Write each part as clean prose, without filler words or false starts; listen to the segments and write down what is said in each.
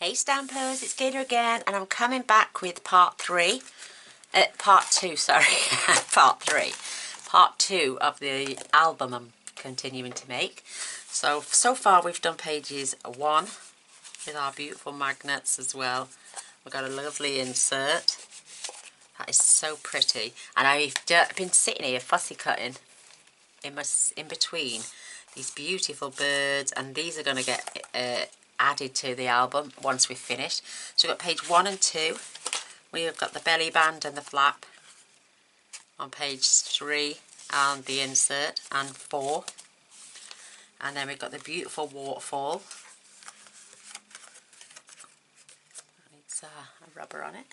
Hey Stampers, it's Gaynor again, and I'm coming back with part 2, sorry, part 3. Part 2 of the album I'm continuing to make. So far we've done pages 1 with our beautiful magnets as well. We've got a lovely insert. That is so pretty. And I've been sitting here fussy cutting in between these beautiful birds, and these are going to get added to the album once we've finished. So we've got page 1 and 2. We've got the belly band and the flap on page 3 and the insert and 4. And then we've got the beautiful waterfall. It's a rubber on it.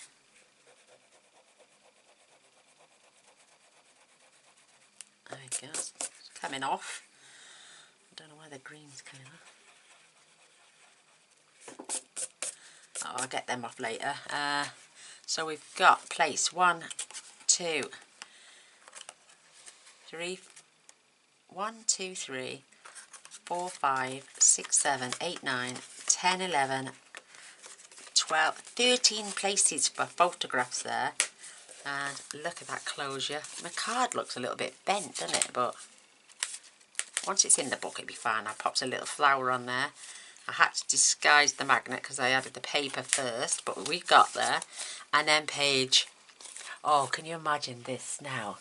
There it goes. It's coming off. I don't know why the green's coming off. Oh, I'll get them off later. So we've got place 1, 2, 3, 1, 2, 3, 4, 5, 6, 7, 8, 9, 10, 11, 12, 13 places for photographs there. And look at that closure. My card looks a little bit bent, doesn't it? But once it's in the book, it'll be fine. I popped a little flower on there. I had to disguise the magnet because I added the paper first, but we got there. And then page, oh, can you imagine this now?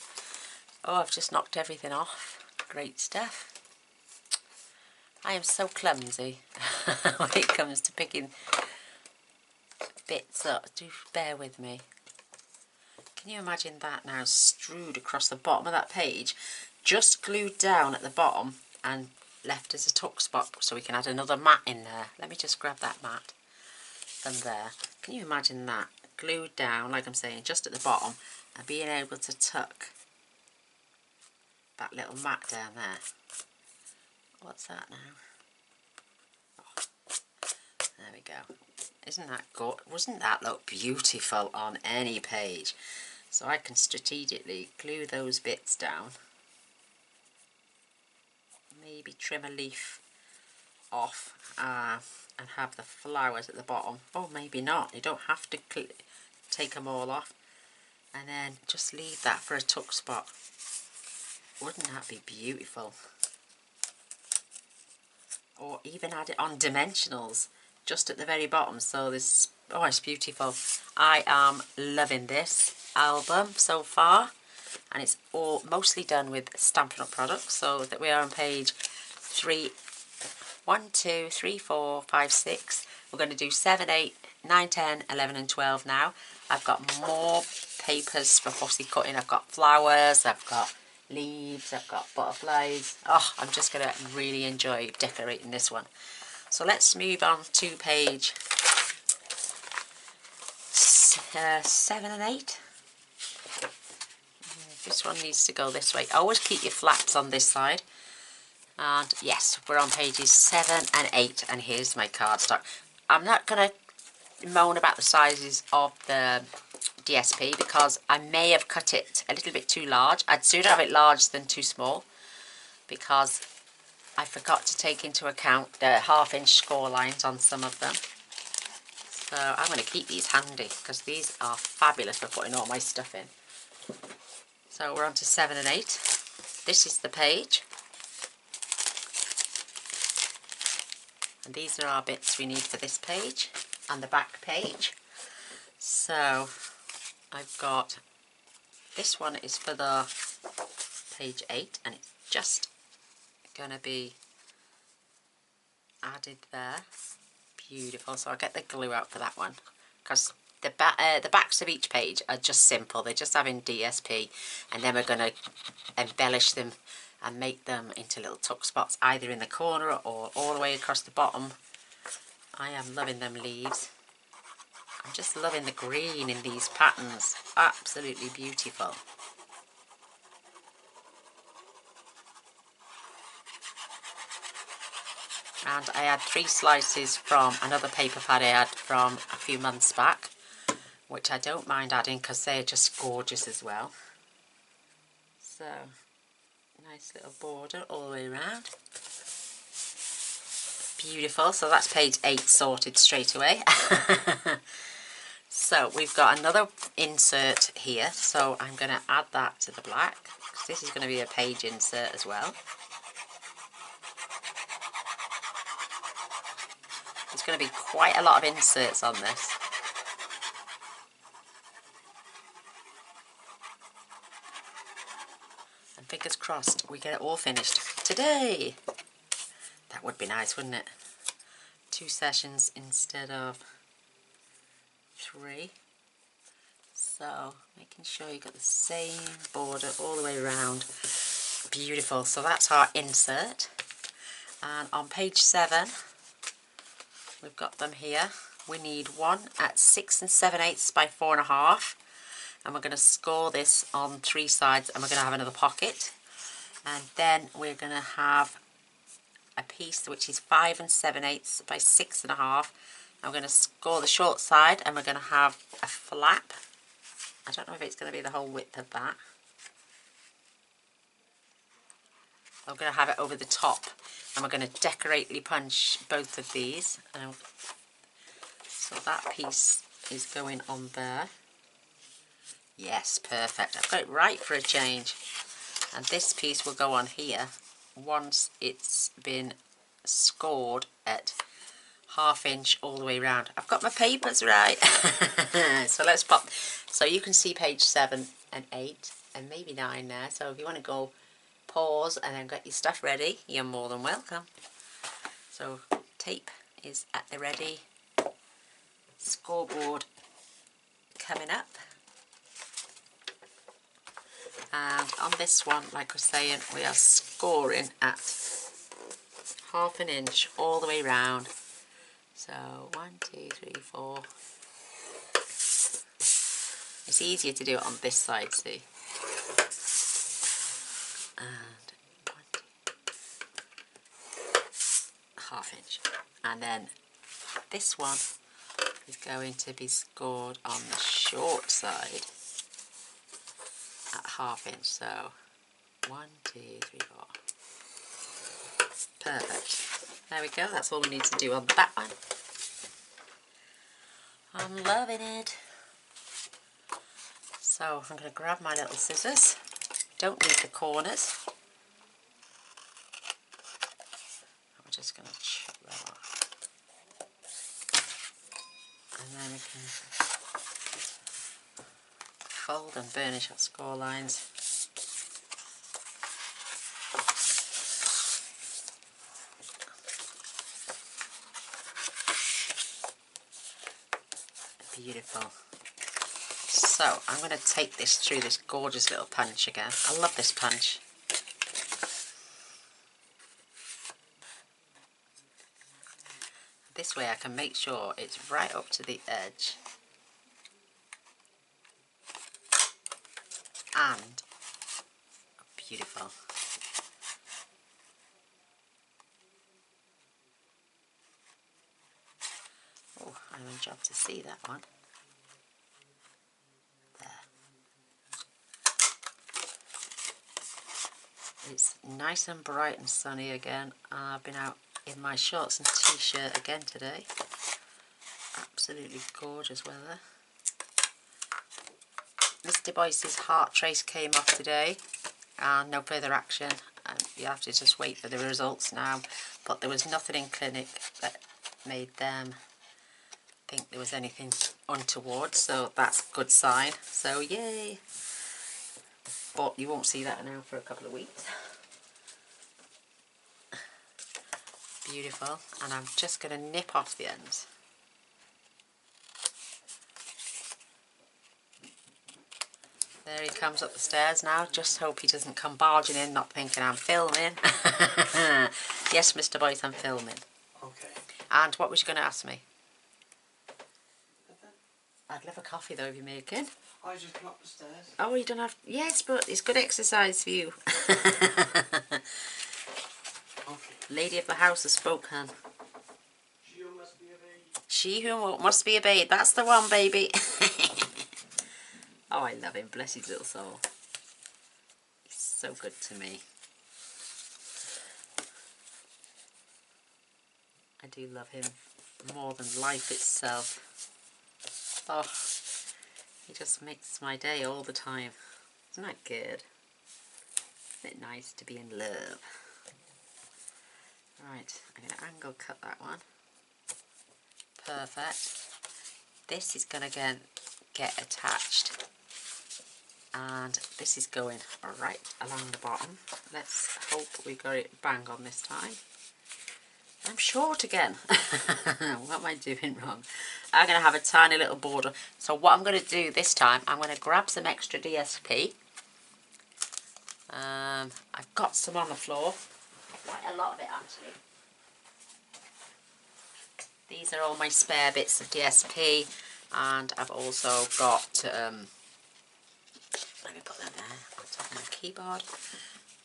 Oh, I've just knocked everything off. Great stuff. I am so clumsy when it comes to picking bits up. Do bear with me. Can you imagine that now strewed across the bottom of that page, just glued down at the bottom and left as a tuck spot so we can add another mat in there. Let me just grab that mat from there. Can you imagine that glued down, like I'm saying, just at the bottom, and being able to tuck that little mat down there? What's that now? Oh, there we go. Isn't that good? Wouldn't that look beautiful on any page? So I can strategically glue those bits down. Maybe trim a leaf off and have the flowers at the bottom. Oh, maybe not. You don't have to take them all off. And then just leave that for a tuck spot. Wouldn't that be beautiful? Or even add it on dimensionals just at the very bottom. So this, oh, it's beautiful. I am loving this album so far. And it's all mostly done with Stampin' Up products, so that we are on page 3, 1, 2, 3, 4, 5, 6. We're going to do 7, 8, 9, 10, 11 and 12 now. I've got more papers for fussy cutting. I've got flowers, I've got leaves, I've got butterflies. Oh, I'm just going to really enjoy decorating this one. So let's move on to page 7 and 8. This one needs to go this way. Always keep your flaps on this side. And yes, we're on pages 7 and 8. And here's my cardstock. I'm not going to moan about the sizes of the DSP because I may have cut it a little bit too large. I'd sooner have it large than too small, because I forgot to take into account the 1/2-inch score lines on some of them. So I'm going to keep these handy because these are fabulous for putting all my stuff in. So we're on to 7 and 8. This is the page. And these are our bits we need for this page and the back page. So I've got, this one is for the page 8, and it's just going to be added there. Beautiful. So I'll get the glue out for that one, because the backs of each page are just simple. They're just having DSP, and then we're going to embellish them and make them into little tuck spots, either in the corner or all the way across the bottom. I am loving them leaves. I'm just loving the green in these patterns. Absolutely beautiful. And I had 3 slices from another paper pad I had from a few months back, which I don't mind adding because they're just gorgeous as well. So, nice little border all the way around. Beautiful. So that's page 8 sorted straight away. So we've got another insert here. So I'm going to add that to the black, because this is going to be a page insert as well. There's going to be quite a lot of inserts on this. And fingers crossed we get it all finished today. That would be nice, wouldn't it? 2 sessions instead of 3. So making sure you got the same border all the way around. Beautiful. So that's our insert. And on page 7, we've got them here. We need one at 6 7/8 by 4.5, and we're going to score this on 3 sides, and we're going to have another pocket. And then we're going to have a piece which is 5 7/8 by 6.5. I'm going to score the short side, and we're going to have a flap. I don't know if it's going to be the whole width of that. I'm going to have it over the top, and we're going to decorately punch both of these. So that piece is going on there. Yes, perfect. I've got it right for a change. And this piece will go on here once it's been scored at 1/2 inch all the way around. I've got my papers right. So let's pop. So you can see page 7 and 8 and maybe 9 there. So if you want to go pause and then get your stuff ready, you're more than welcome. So tape is at the ready. Scoreboard coming up. And on this one, like I was saying, we are scoring at 1/2 inch all the way round. So 1, 2, 3, 4. It's easier to do it on this side, see. And 1, 2, 1/2 inch. And then this one is going to be scored on the short side at 1/2 inch. So 1, 2, 3, 4. Perfect. There we go. That's all we need to do on that one. I'm loving it. So I'm going to grab my little scissors. Don't need the corners. I'm just going to chop that off. And then we can fold and burnish our score lines. Beautiful. So I'm going to take this through this gorgeous little punch again. I love this punch. This way I can make sure it's right up to the edge. And beautiful. Oh, I'm in job to see that one. There. It's nice and bright and sunny again. I've been out in my shorts and t-shirt again today. Absolutely gorgeous weather. Mr. Boyce's heart trace came off today, and no further action, and you have to just wait for the results now. But there was nothing in clinic that made them think there was anything untoward, so that's a good sign. So yay! But you won't see that now for a couple of weeks. Beautiful. And I'm just going to nip off the ends. There he comes up the stairs now. Just hope he doesn't come barging in, not thinking I'm filming. Yes, Mr. Boyce, I'm filming. Okay. And what was you going to ask me? I'd love a coffee though if you're making. I just come up the stairs. Oh, you don't have... Yes, but it's good exercise for you. Okay. Lady of the house has spoken. She who must be obeyed. She who must be obeyed. That's the one, baby. Oh, I love him. Bless his little soul. He's so good to me. do love him more than life itself. Oh, he just makes my day all the time. Isn't that good? Isn't it nice to be in love? Right, I'm going to angle cut that one. Perfect. This is going to get attached. And this is going right along the bottom. Let's hope we got it bang on this time. I'm short again. What am I doing wrong? I'm going to have a tiny little border. So what I'm going to do this time, I'm going to grab some extra DSP. I've got some on the floor. Quite a lot of it actually. These are all my spare bits of DSP. And I've also got... let me put that there on top of my keyboard.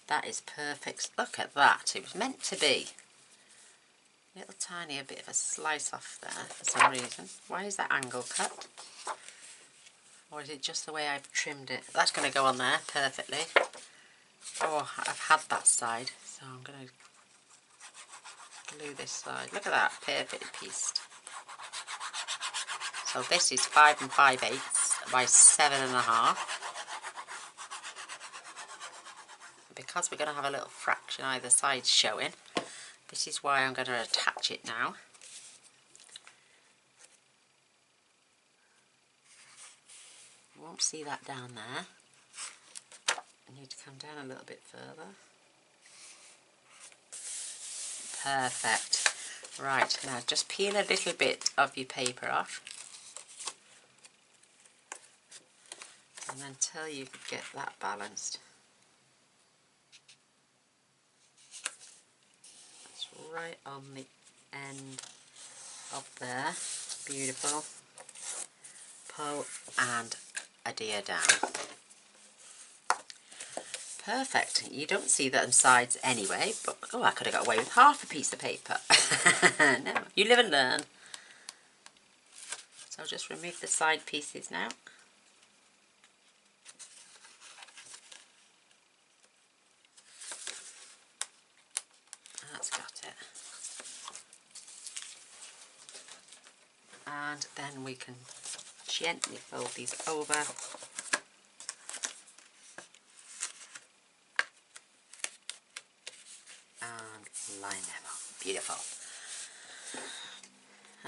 That is perfect. Look at that. It was meant to be. Little tiny a bit of a slice off there for some reason. Why is that angle cut? Or is it just the way I've trimmed it? That's going to go on there perfectly. Oh, I've had that side. So I'm going to glue this side. Look at that. Perfectly pieced. So this is 5 5/8 by 7.5. Because we're going to have a little fraction either side showing, this is why I'm going to attach it now. You won't see that down there. I need to come down a little bit further. Perfect. Right, now just peel a little bit of your paper off. And until you get that balanced. Right on the end of there. Beautiful. Pull and adhere down. Perfect. You don't see them sides anyway, but oh, I could have got away with half a piece of paper. No, you live and learn. So I'll just remove the side pieces now. That's got it. And then we can gently fold these over. And line them up. Beautiful.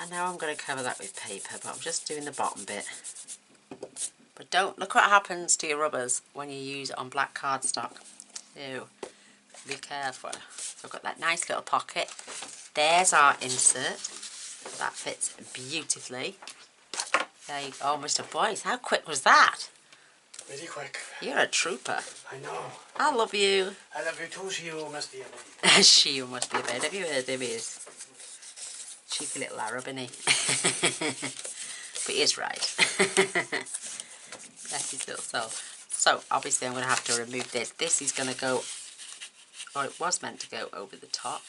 And now I'm going to cover that with paper, but I'm just doing the bottom bit. But don't, look what happens to your rubbers when you use it on black cardstock. Ew. Be careful. So I've got that nice little pocket. There's our insert. That fits beautifully. There you go. Oh, Mr. Boyce, how quick was that? Very quick. You're a trooper. I know. I love you. I love you too. She must be a maid. She must be a bed. Have you heard him? He is. Cheeky little Arab, isn't he? But he is right. Bless his little soul. So, obviously I'm going to have to remove this. This is going to go, or it was meant to go over the top.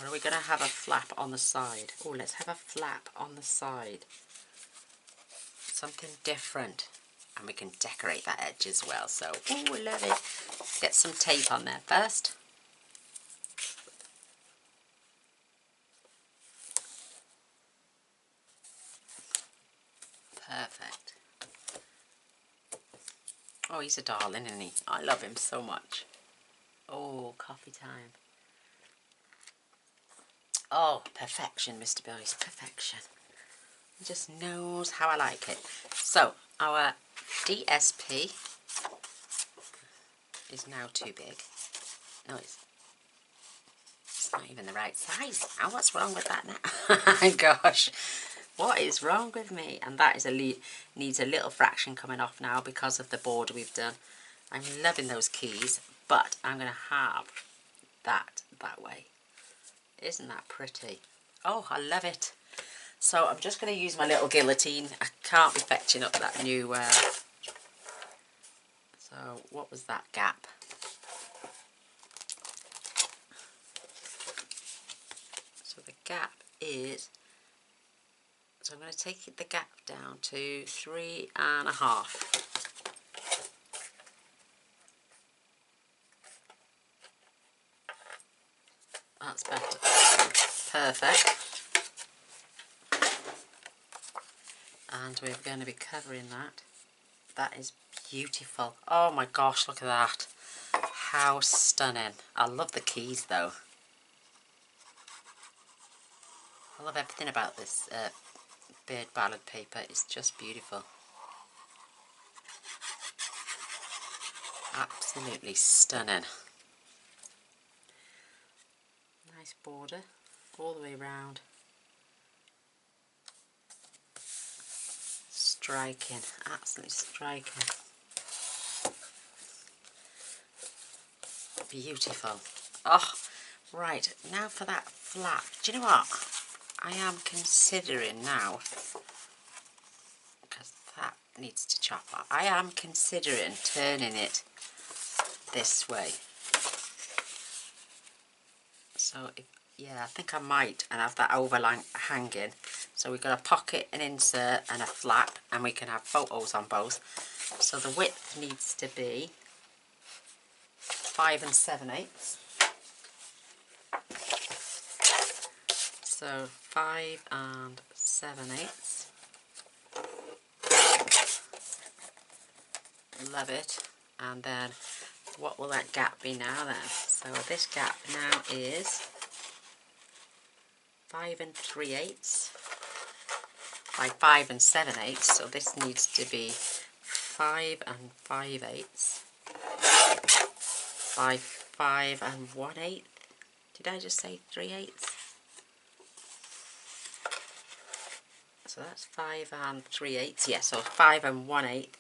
Or are we going to have a flap on the side? Oh, let's have a flap on the side. Something different. And we can decorate that edge as well. So, oh, I love it. Get some tape on there first. Perfect. Oh, he's a darling, isn't he? I love him so much. Oh, coffee time. Oh, perfection, Mr. Boyce. Perfection. He just knows how I like it. So, our DSP is now too big. No, it's not even the right size now. What's wrong with that now? Gosh. What is wrong with me? And that is needs a little fraction coming off now because of the border we've done. I'm loving those keys, but I'm going to have that way. Isn't that pretty? Oh, I love it. So I'm just going to use my little guillotine. I can't be fetching up that new... So what was that gap? So the gap is... So I'm going to take the gap down to 3.5. That's better. perfect. And we're going to be covering that. That is beautiful. Oh my gosh, look at that. How stunning. I love the keys though. I love everything about this bird ballad paper. It's just beautiful. Absolutely stunning. Nice border all the way around. Striking, absolutely striking. Beautiful. Oh, right, now for that flap. Do you know what? I am considering now, because that needs to chop up, I am considering turning it this way. So, yeah, I think I might, and have that overline hanging. So we've got a pocket, an insert, and a flap, and we can have photos on both. So the width needs to be 5 7/8. So 5 7/8. Love it. And then what will that gap be now then? So this gap now is 5 3/8 by 5 7/8. So this needs to be 5 5/8 by 5 1/8. Did I just say 3/8? So that's 5 3/8. Yeah, so 5 1/8.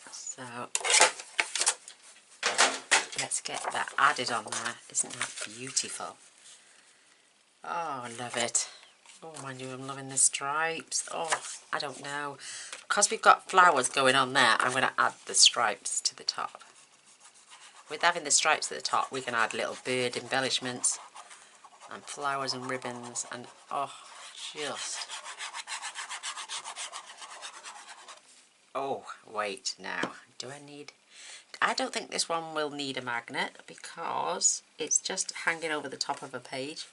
So let's get that added on there. Isn't that beautiful? Oh, I love it. Oh, mind you, I'm loving the stripes. Oh, I don't know. Because we've got flowers going on there, I'm going to add the stripes to the top. With having the stripes at the top, we can add little bird embellishments and flowers and ribbons, and oh, just... Oh, wait, now, do I need... I don't think this one will need a magnet because it's just hanging over the top of a page.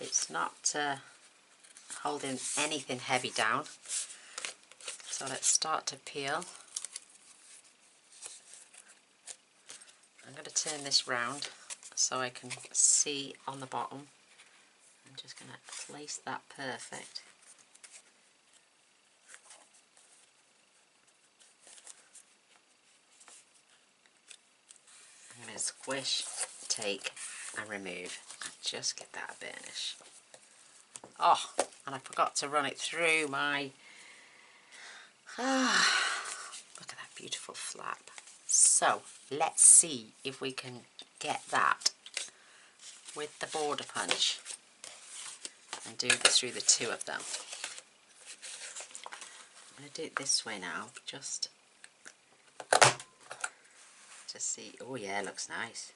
It's not holding anything heavy down. So let's start to peel. I'm going to turn this round so I can see on the bottom. I'm just going to place that perfect. I'm going to squish, take and remove and just get that burnish. Oh, and I forgot to run it through my... look at that beautiful flap. So let's see if we can get that with the border punch and do this through the two of them. I'm going to do it this way now, just to see. Oh yeah, looks nice.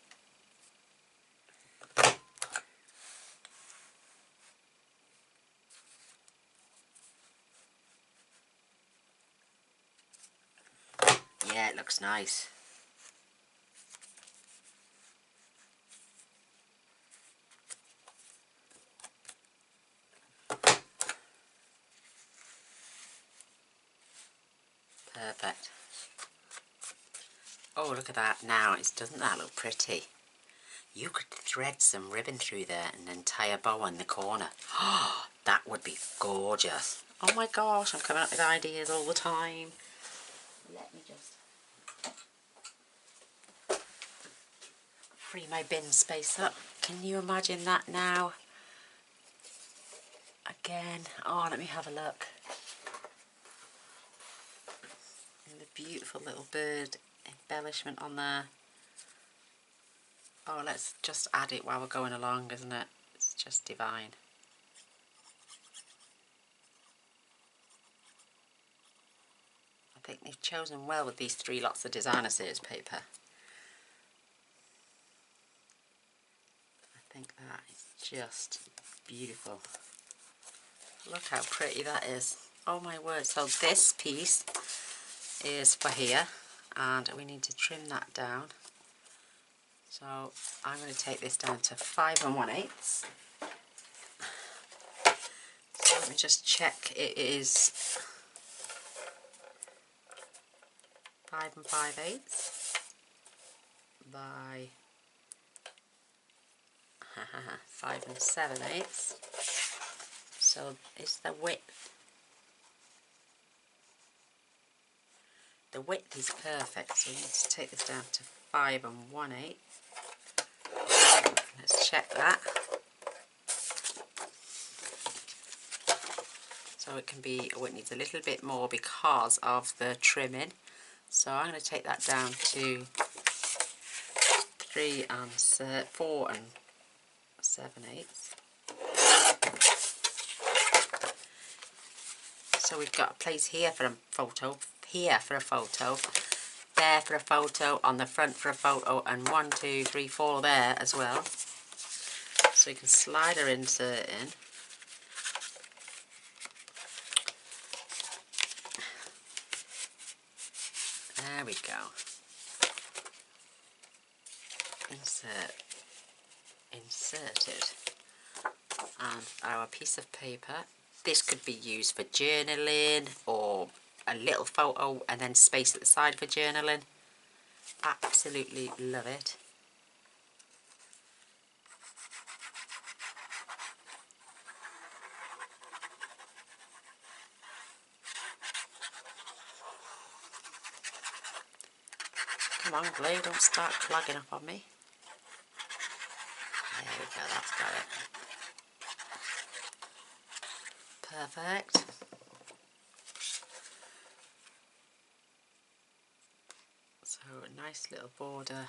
Yeah, it looks nice. Perfect. Oh, look at that now. Doesn't that look pretty? You could thread some ribbon through there and then tie a bow on the corner. Oh, that would be gorgeous. Oh my gosh, I'm coming up with ideas all the time. Let me just free my bin space up. Can you imagine that now? Again. Oh, let me have a look. And the beautiful little bird embellishment on there. Oh, let's just add it while we're going along, isn't it? It's just divine. I think they've chosen well with these 3 lots of designer series paper. I think that is just beautiful. Look how pretty that is. Oh my word. So this piece is for here, and we need to trim that down So I'm going to take this down to 5 1/8. So let me just check it is 5 5/8 by 5 7/8. So is the width. The width is perfect, so we need to take this down to 5 1/8. Let's check that. So it can be, oh, it needs a little bit more because of the trimming. So I'm going to take that down to 4 7/8. So we've got a place here for a photo, here for a photo, there for a photo, on the front for a photo, and 1 2 3 4 there as well. So we can slide our insert in. There we go. Inserted. And our piece of paper. This could be used for journaling or a little photo and then space at the side for journaling. Absolutely love it. Come on, glue, don't start clogging up on me. There we go, that's got it. Perfect. So a nice little border,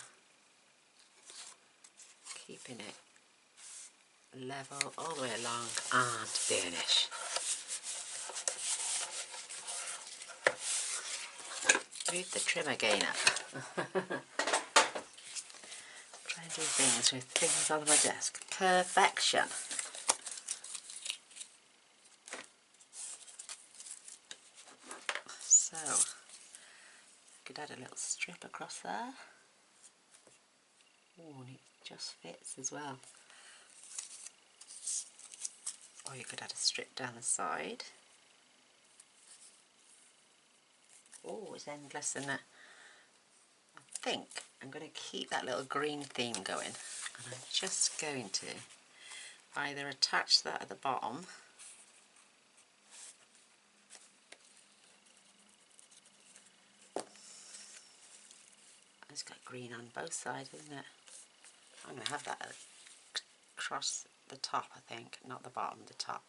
keeping it level all the way along, and burnish. Move the trimmer gainer. Try and do things with things on my desk. Perfection. So, could add a little strip across there. Oh, and it just fits as well. Or you could add a strip down the side. Oh, it's endless, isn't it? I think I'm going to keep that little green theme going, and I'm just going to either attach that at the bottom it's got green on both sides, isn't it? I'm going to have that across the top, I think, not the bottom, the top.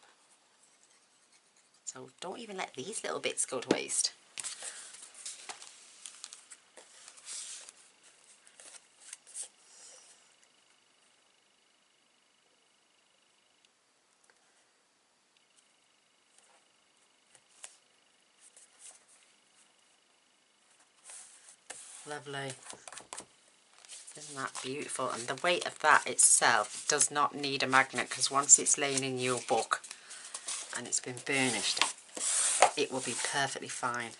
So don't even let these little bits go to waste. Lovely. Isn't that beautiful? And the weight of that itself does not need a magnet, because once it's laying in your book and it's been burnished, it will be perfectly fine.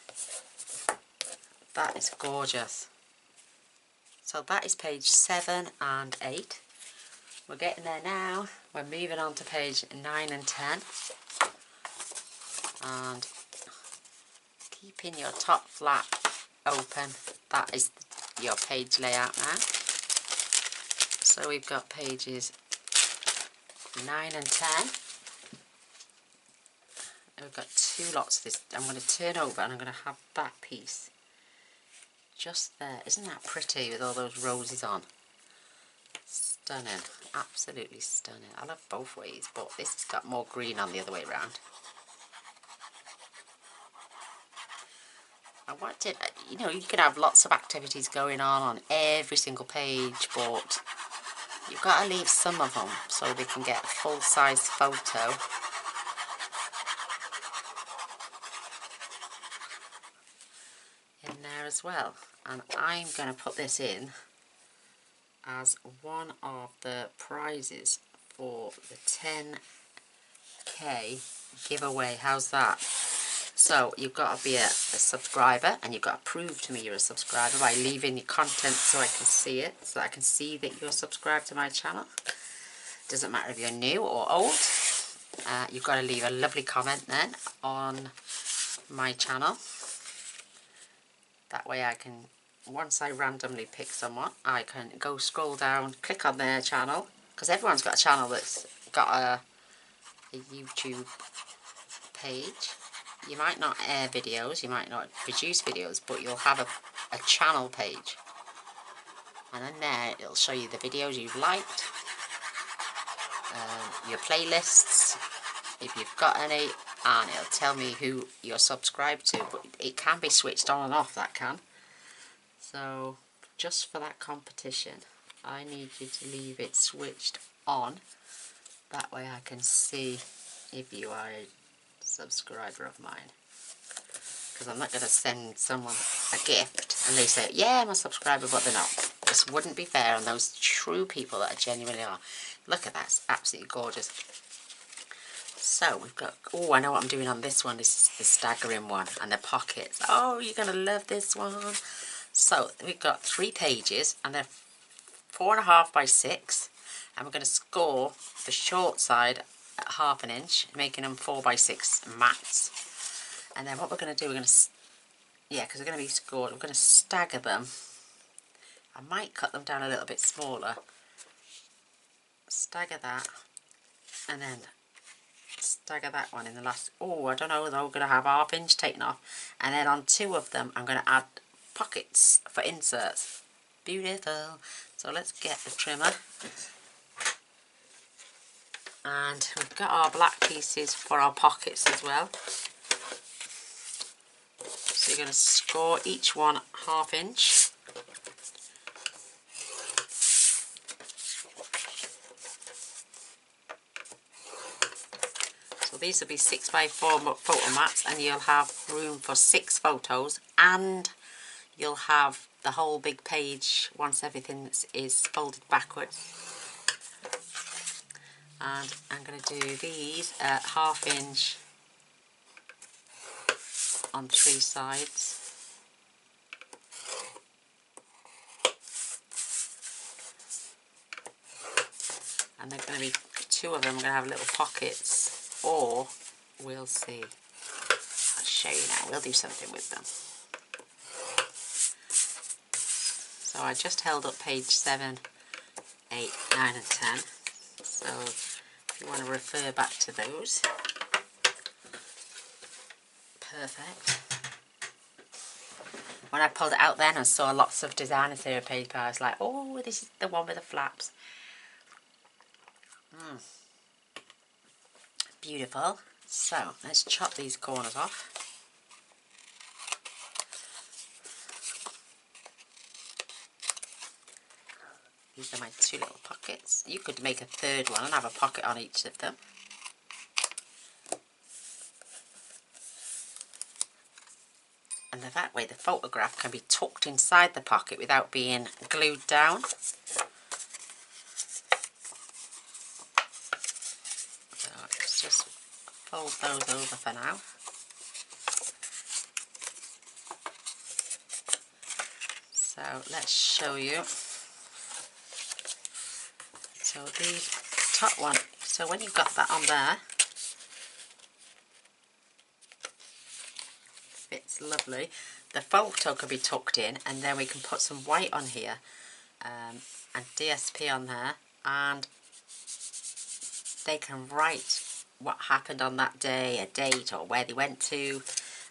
That is gorgeous. So that is page 7 and 8. We're getting there now. We're moving on to page 9 and 10. And keeping your top flap open, that is your page layout now. So we've got pages 9 and 10. We've got 2 lots of this. I'm going to turn over and I'm going to have that piece just there. Isn't that pretty with all those roses on? Stunning. Absolutely stunning. I love both ways, but this has got more green on the other way around. I wanted, you know, you can have lots of activities going on every single page, but you've got to leave some of them so they can get a full-size photo. In there as well. And I'm going to put this in as one of the prizes for the 10k giveaway. How's that? So you've got to be a subscriber, and you've got to prove to me you're a subscriber by leaving your content so I can see it, so I can see that you're subscribed to my channel. Doesn't matter if you're new or old. You've got to leave a lovely comment then on my channel. That way I can, once I randomly pick someone, I can go scroll down, click on their channel, because everyone's got a channel that's got a YouTube page. You might not air videos, you might not produce videos, but you'll have a channel page. And in there it'll show you the videos you've liked, your playlists, if you've got any, and it'll tell me who you're subscribed to, but it can be switched on and off, that can. So just for that competition, I need you to leave it switched on. That way I can see if you are a subscriber of mine. Because I'm not going to send someone a gift and they say, yeah, I'm a subscriber, but they're not. This wouldn't be fair on those true people that genuinely are. Look at that, it's absolutely gorgeous. So we've got, oh, I know what I'm doing on this one. This is the staggering one, and the pockets. Oh, you're going to love this one. So we've got 3 pages, and they're 4.5 by 6, and we're going to score the short side at 1/2 inch, making them 4 by 6 mats. And then what we're going to do, we're going to, yeah, because they're going to be scored, we're going to stagger them. I might cut them down a little bit smaller. Stagger that, and then stagger that one in the last. Oh, I don't know, they're all going to have 1/2 inch taken off. And then on 2 of them, I'm going to add pockets for inserts. Beautiful. So let's get the trimmer. And we've got our black pieces for our pockets as well. So you're going to score each one 1/2 inch. So these will be 6 by 4 photo mats, and you'll have room for 6 photos, and you'll have the whole big page once everything is folded backwards. And I'm going to do these at 1/2 inch on 3 sides. And they're going to be, 2 of them are going to have little pockets, or we'll see. I'll show you now, we'll do something with them. So I just held up page 7, 8, 9 and 10. So if you want to refer back to those. Perfect. When I pulled it out then, I saw lots of designer theory paper. I was like, oh, this is the one with the flaps. Beautiful. So let's chop these corners off. These are my 2 little pockets. You could make a 3rd one and have a pocket on each of them. And that way the photograph can be tucked inside the pocket without being glued down. So let's just fold those over for now. So let's show you. So the top one, so when you've got that on there, fits lovely. The photo could be tucked in, and then we can put some white on here, and DSP on there, and they can write what happened on that day, a date, or where they went to,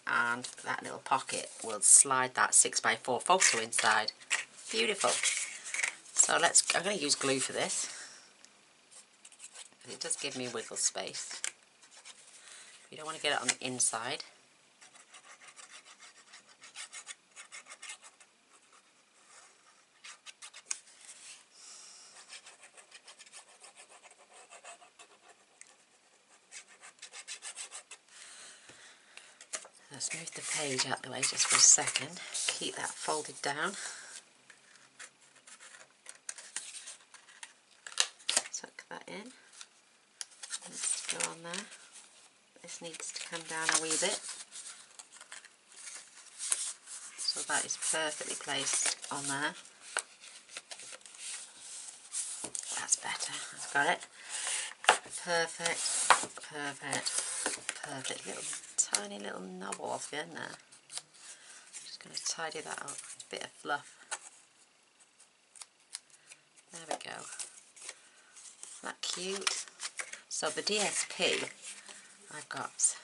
and that little pocket will slide that 6 by 4 photo inside. Beautiful. So I'm going to use glue for this. It does give me wiggle space. You don't want to get it on the inside. Let's move the page out the way just for a second. Keep that folded down. Tuck that in. Let's go on there. This needs to come down a wee bit. So that is perfectly placed on there. That's better. I've got it. Perfect. Perfect. Perfect. Little tiny little knobble off the end there. Just going to tidy that up. A bit of fluff. There we go. Isn't that cute? So the DSP, I've got.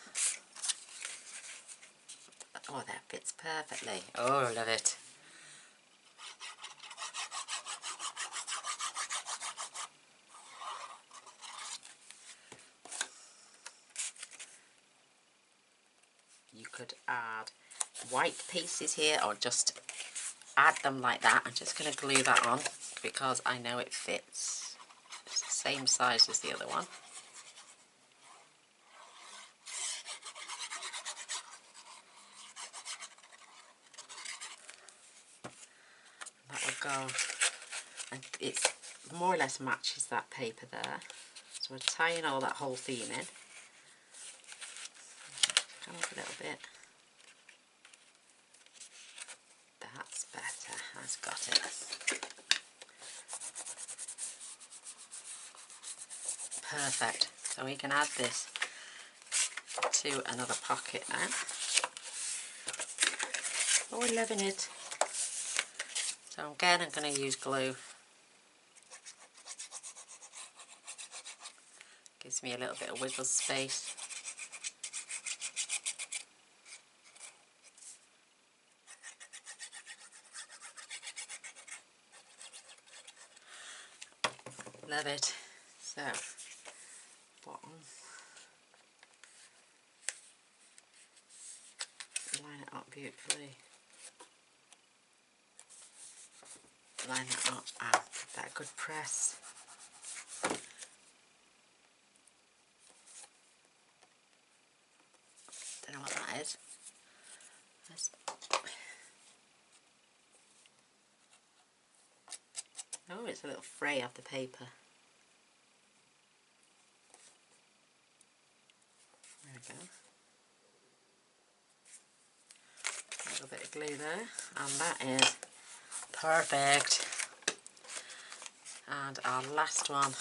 Oh, that fits perfectly. Oh, I love it. You could add white pieces here or just add them like that. I'm just going to glue that on because I know it fits. It's the same size as the other one. That will go, and it's more or less matches that paper there. So we're tying all that whole theme in. Come up a little bit. That's better. That's got it. Perfect. So we can add this to another pocket now. Oh, we're loving it. So again, I'm going to use glue. Gives me a little bit of wiggle space. Love it. So, bottom. Line it up beautifully. Line it up and give that a good press. Don't know what that is. Oh, it's a little fray of the paper. There we go. A little bit of glue there, and that is perfect. And our last one.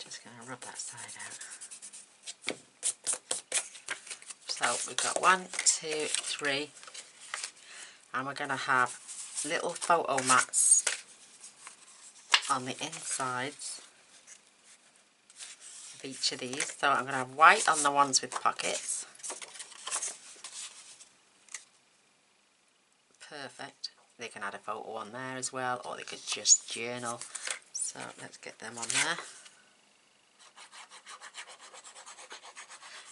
Just going to rub that side out. So we've got 1, 2, 3, and we're going to have little photo mats on the insides of each of these. So I'm going to have white on the ones with pockets. Perfect. They can add a photo on there as well, or they could just journal. So let's get them on there.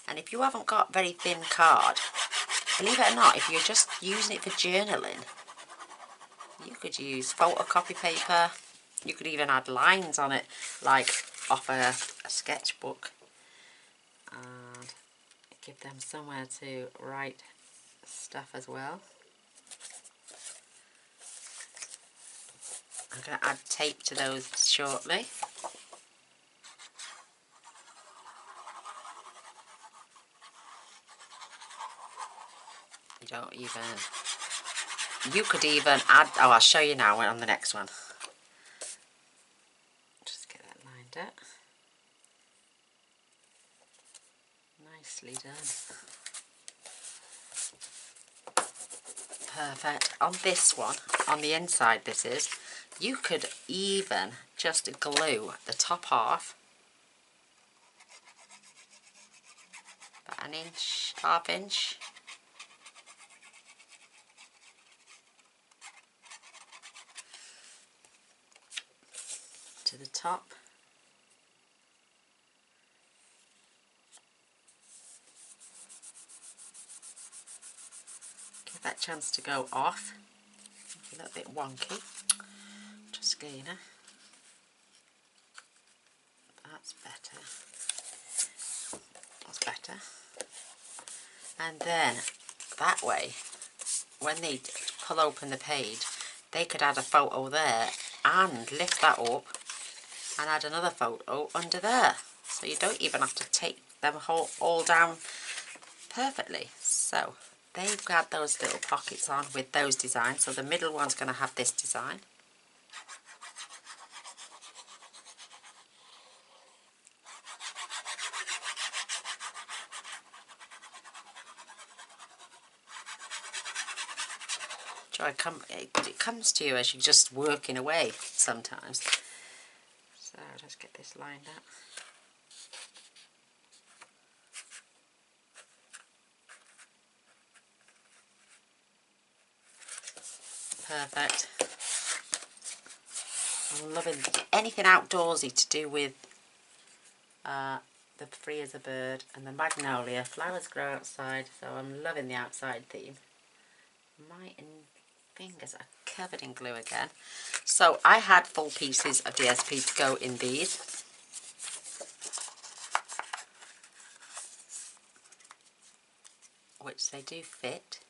And if you haven't got very thin card, believe it or not, if you're just using it for journaling, you could use photocopy paper. You could even add lines on it, like off a sketchbook, and give them somewhere to write stuff as well. I'm going to add tape to those shortly. You don't even... You could even add... Oh, I'll show you now on the next one. Just get that lined up. Nicely done. Perfect. On this one, on the inside this is, you could even just glue the top half about an inch, half inch. To the top. Give that chance to go off. A little bit wonky. Just Gaynor. That's better. That's better. And then that way, when they pull open the page, they could add a photo there and lift that up and add another photo under there. So you don't even have to take them all down perfectly. So they've got those little pockets on with those designs. So the middle one's going to have this design. So it comes to you as you're just working away sometimes. So let's get this lined up. Perfect. I'm loving anything outdoorsy to do with the Free as a Bird and the magnolia. Flowers grow outside, so I'm loving the outside theme. My fingers are covered in glue again. So I had full pieces of DSP to go in these. Which they do fit.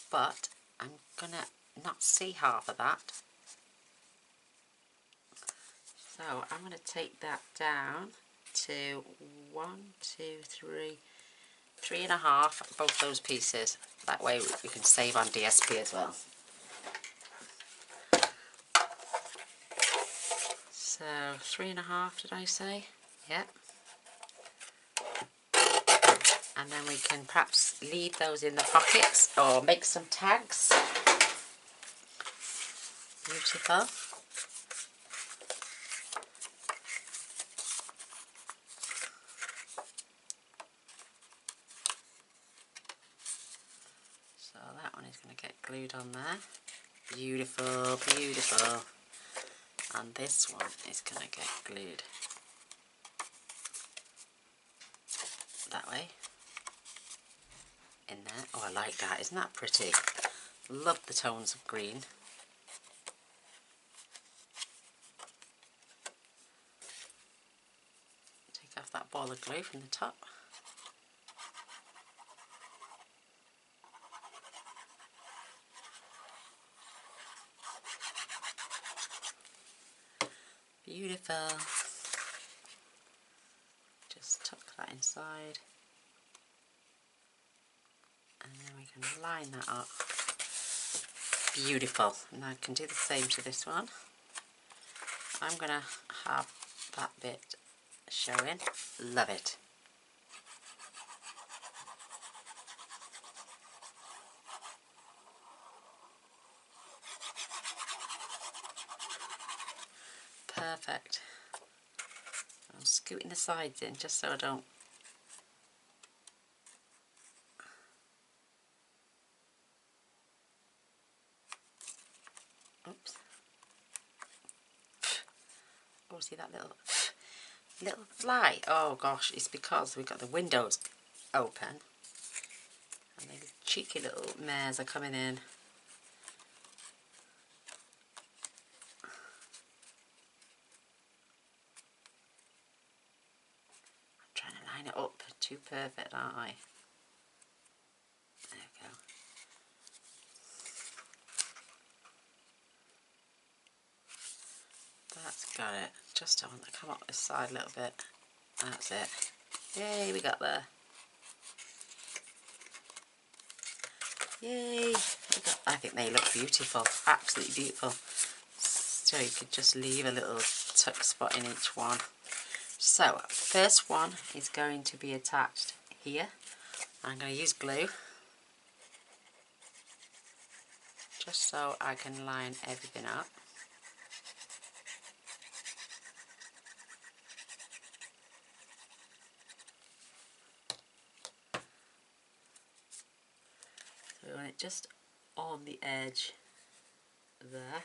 But I'm going to not see half of that. So I'm going to take that down to 1, 2, 3, 3.5, both those pieces. That way we can save on DSP as well. So 3.5, did I say? Yep. And then we can perhaps leave those in the pockets or make some tags. Beautiful. So that one is going to get glued on there. Beautiful, beautiful. And this one is going to get glued that way. In there. Oh, I like that. Isn't that pretty? Love the tones of green. Take off that ball of glue from the top. Beautiful. Just tuck that inside. And then we can line that up. Beautiful. And I can do the same to this one. I'm going to have that bit showing. Love it. Perfect. I'm scooting the sides in just so I don't oops. Oh, see that little fly? Oh gosh, it's because we've got the windows open and the cheeky little mares are coming in. I'm trying to line it up too perfect, aren't I? There we go. That's got it. Just I want to come up this side a little bit. That's it. Yay, we got there. Yay! I think they look beautiful. Absolutely beautiful. So you could just leave a little tuck spot in each one. So, first one is going to be attached here. I'm going to use glue. Just so I can line everything up. So we want it just on the edge there.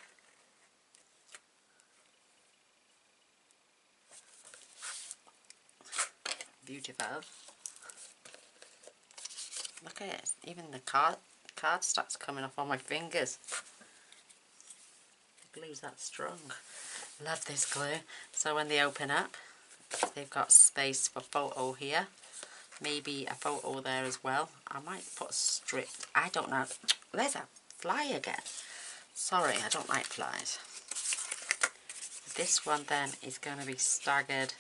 Beautiful. Look at it, even the card starts coming off on my fingers. The glue's that strong. Love this glue. So when they open up, they've got space for photo here. Maybe a photo there as well. I might put a strip. I don't know. There's a fly again. Sorry, I don't like flies. This one then is going to be staggered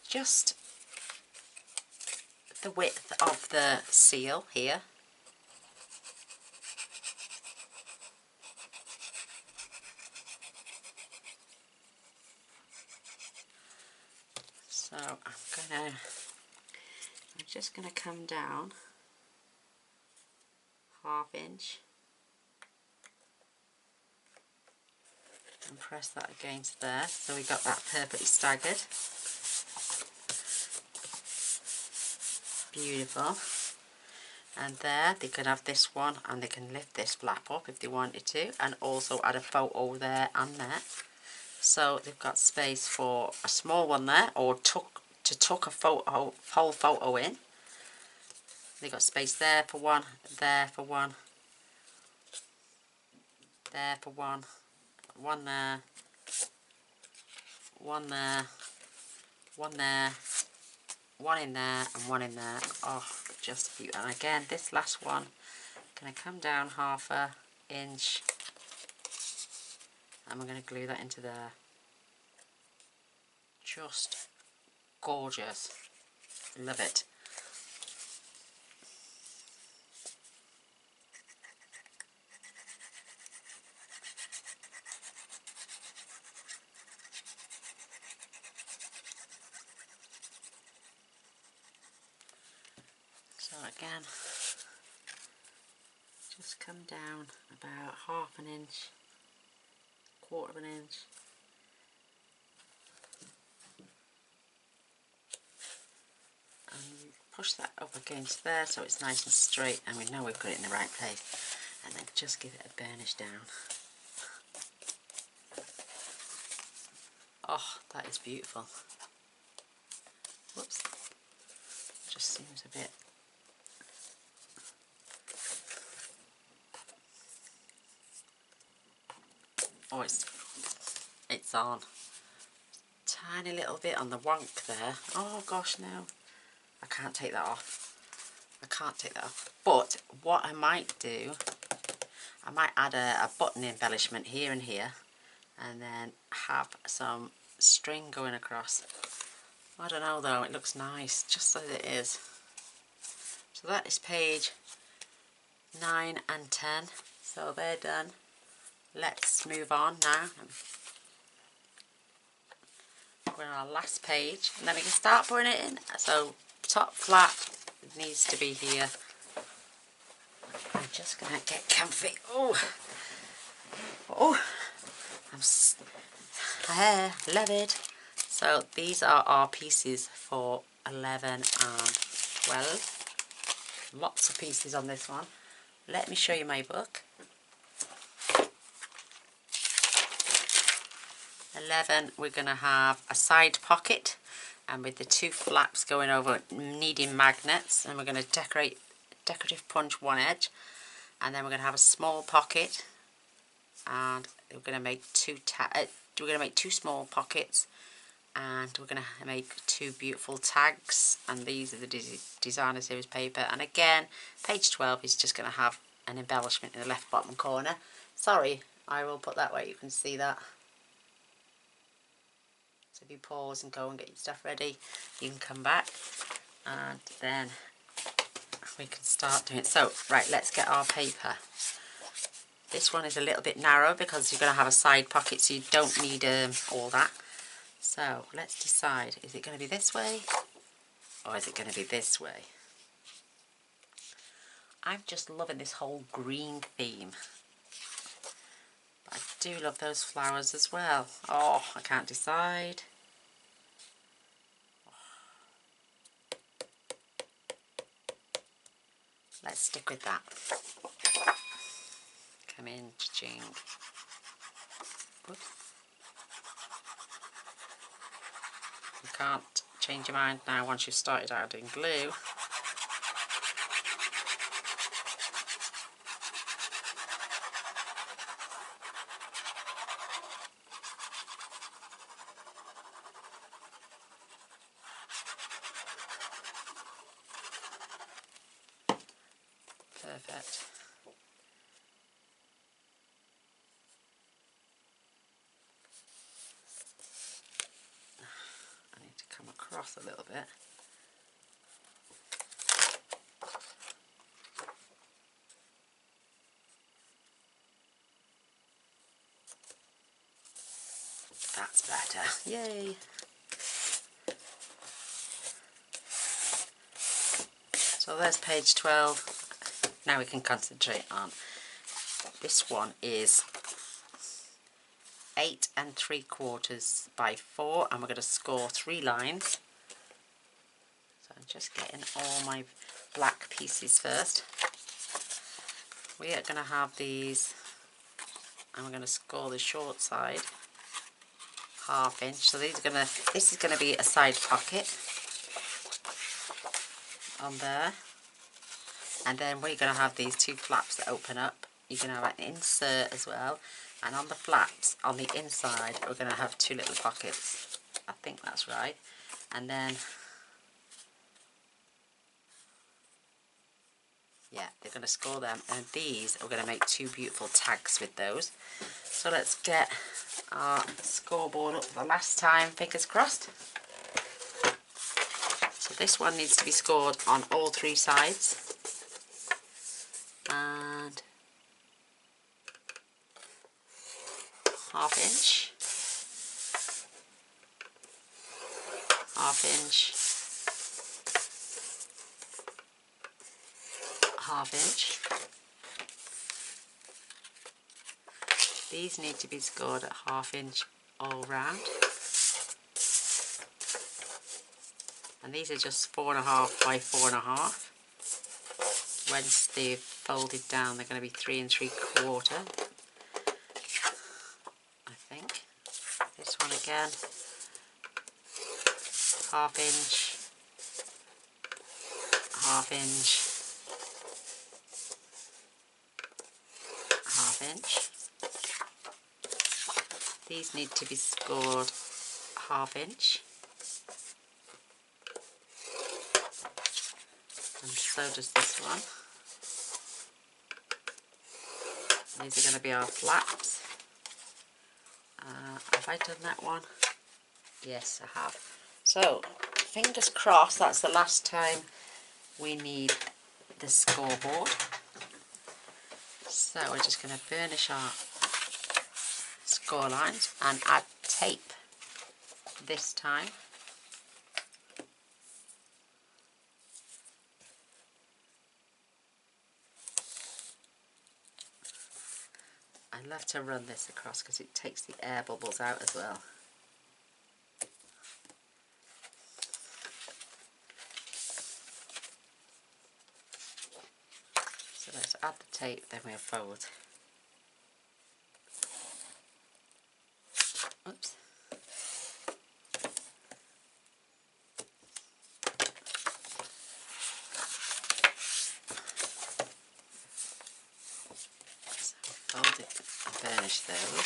just the width of the seal here. So I'm just gonna come down 1/2 inch and press that against there, so we got that perfectly staggered. Beautiful. And there they can have this one, and they can lift this flap up if they wanted to, and also add a photo there and there. So they've got space for a small one there, or tuck a photo, whole photo in. They've got space there for one, there for one, there for one, one there, one there, one there, one in there, and one in there. Oh, just beautiful. And again, this last one, going to come down 1/2 inch, and we're going to glue that into there. Just gorgeous. Love it. So again, just come down about 1/2 inch, 1/4 inch, and push that up against there so it's nice and straight, and we know we've got it in the right place. And then just give it a burnish down. Oh, that is beautiful. Whoops, just seems a bit. Oh, it's on. Tiny little bit on the wonk there. Oh gosh, no. I can't take that off. I can't take that off. But what I might do, I might add a button embellishment here and here, and then have some string going across. I don't know though, it looks nice, just as it is. So that is page 9 and 10. So they're done. Let's move on now. We're on our last page, and then we can start putting it in. So top flap needs to be here. I'm just gonna get comfy. Oh, love it. So these are our pieces for 11 and 12. Lots of pieces on this one. Let me show you my book. 11, we're going to have a side pocket, and with the 2 flaps going over, needing magnets, and we're going to decorative punch one edge, and then we're going to have a small pocket, and we're going to make 2 small pockets, and we're going to make 2 beautiful tags, and these are the designer series paper. And again, page 12 is just going to have an embellishment in the left bottom corner. Sorry, I will put that way you can see that. So if you pause and go and get your stuff ready, you can come back, and then we can start doing it. So right, let's get our paper. This one is a little bit narrow because you're going to have a side pocket, so you don't need all that. So let's decide, is it going to be this way or is it going to be this way? I'm just loving this whole green theme. But I do love those flowers as well. Oh, I can't decide. Let's stick with that. Come in, cha-ching. Oops. You can't change your mind now once you've started adding glue. Perfect. I need to come across a little bit. That's better. Yay! So there's page 12. Now we can concentrate on this one. Is 8 3/4 by 4, and we're going to score 3 lines. So I'm just getting all my black pieces first. We are going to have these, and we're going to score the short side 1/2 inch. So these are this is going to be a side pocket on there, and then we're going to have these 2 flaps that open up. You can have an insert as well, and on the flaps on the inside we're going to have 2 little pockets. I think that's right. And then yeah, they're going to score them, and these are going to make 2 beautiful tags with those. So let's get our scoreboard up for the last time, fingers crossed. So this one needs to be scored on all 3 sides, and 1/2 inch, 1/2 inch, 1/2 inch. These need to be scored at 1/2 inch all round, and these are just 4.5 by 4.5. Once they've folded down, they're going to be 3 3/4. I think. This one again, 1/2 inch, 1/2 inch, 1/2 inch. These need to be scored 1/2 inch, and so does this one. These are going to be our flaps. Have I done that one? Yes, I have. So fingers crossed that's the last time we need the scoreboard. So we're just going to burnish our score lines and add tape this time. I love to run this across because it takes the air bubbles out as well. So let's add the tape, then we'll fold. Oops. Fold it and burnish those.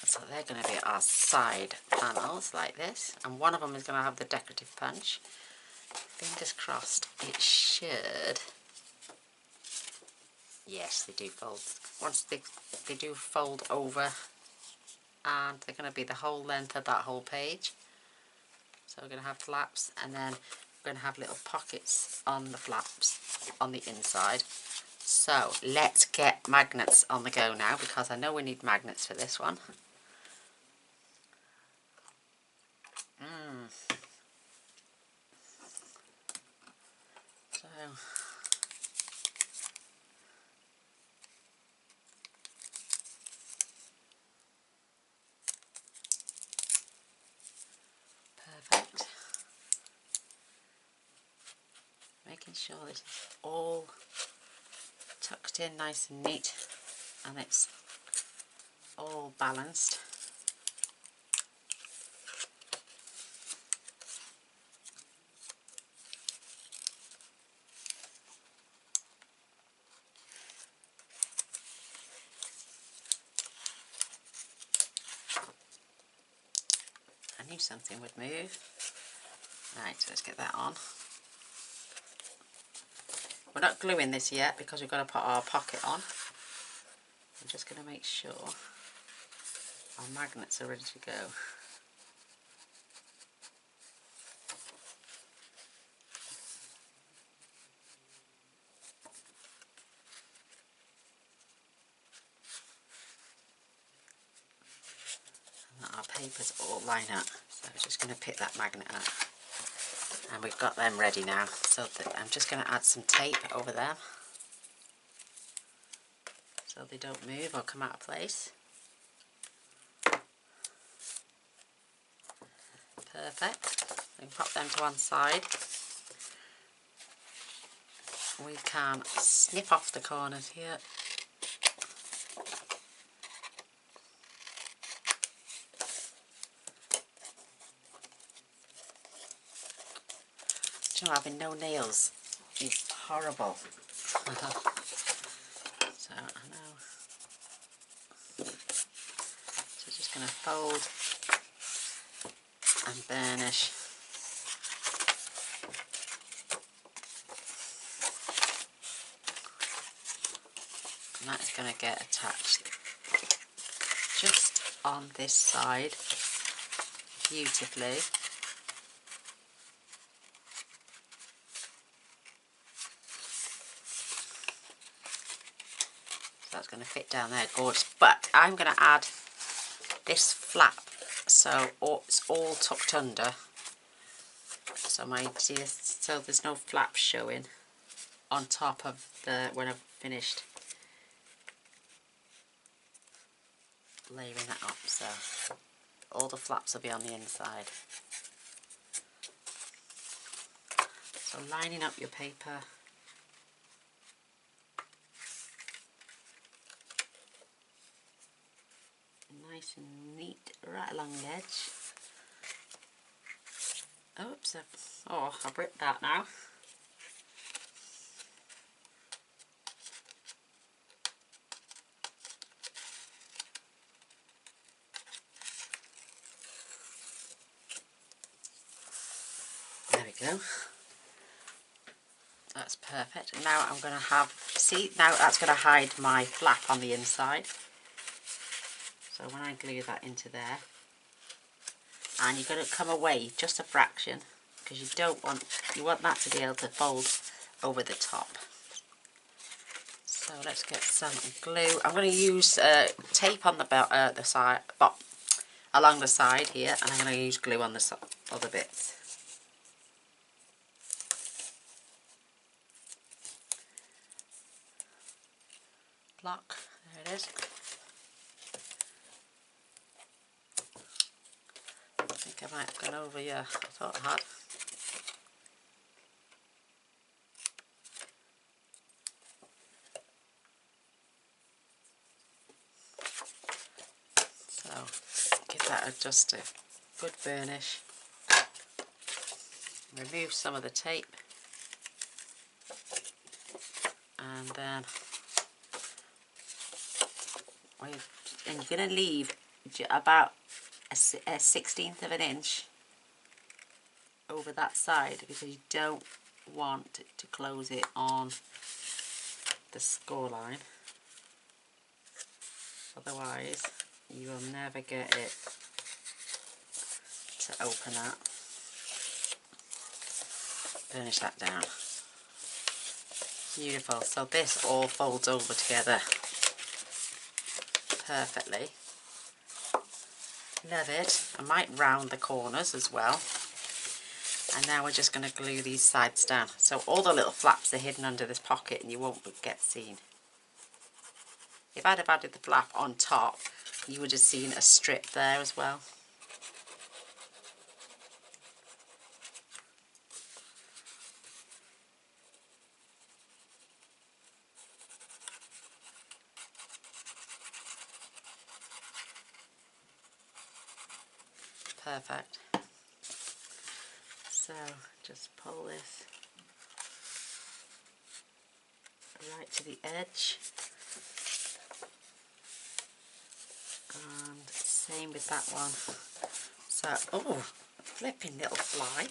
So they're going to be our side panels like this, and one of them is going to have the decorative punch. Fingers crossed it should. Yes, they do fold. Once they do fold over, and they're going to be the whole length of that whole page. So we're going to have flaps, and then we're going to have little pockets on the flaps on the inside. So let's get magnets on the go now, because I know we need magnets for this one. So perfect. Making sure this is all tucked in nice and neat, and it's all balanced. I knew something would move. Right, so let's get that on. We're not gluing this yet because we've got to put our pocket on. I'm just going to make sure our magnets are ready to go. papers all line up. So I'm just going to pick that magnet up. And we've got them ready now. So I'm just going to add some tape over them, so they don't move or come out of place. Perfect. We can pop them to one side. We can snip off the corners here. Do you know, having no nails is horrible. So I know. So just going to fold and burnish. And that is going to get attached just on this side beautifully. So that's going to fit down there, gorgeous. But I'm going to add this flap, so it's all tucked under. So so there's no flap showing on top of the when I've finished layering that up. So all the flaps will be on the inside. So lining up your paper. Nice and neat right along the edge. Oops, I've ripped that now. There we go. That's perfect. Now I'm going to have, see, now that's going to hide my flap on the inside. So when I glue that into there, and you're going to come away just a fraction, because you want that to be able to fold over the top. So let's get some glue. I'm going to use tape on the side, along the side here, and I'm going to use glue on the other bits. Block, there it is. I think I might have gone over, yeah, I thought I had. So give that just a good burnish. Remove some of the tape, and then you're going to leave about a 1/16 of an inch over that side, because you don't want to close it on the score line, otherwise you will never get it to open up. Burnish that down. Beautiful. So this all folds over together perfectly. Love it. I might round the corners as well. And now we're just going to glue these sides down. So all the little flaps are hidden under this pocket and you won't get seen. If I'd have added the flap on top, you would have seen a strip there as well. Perfect. So just pull this right to the edge, and same with that one. So, oh, flipping little fly.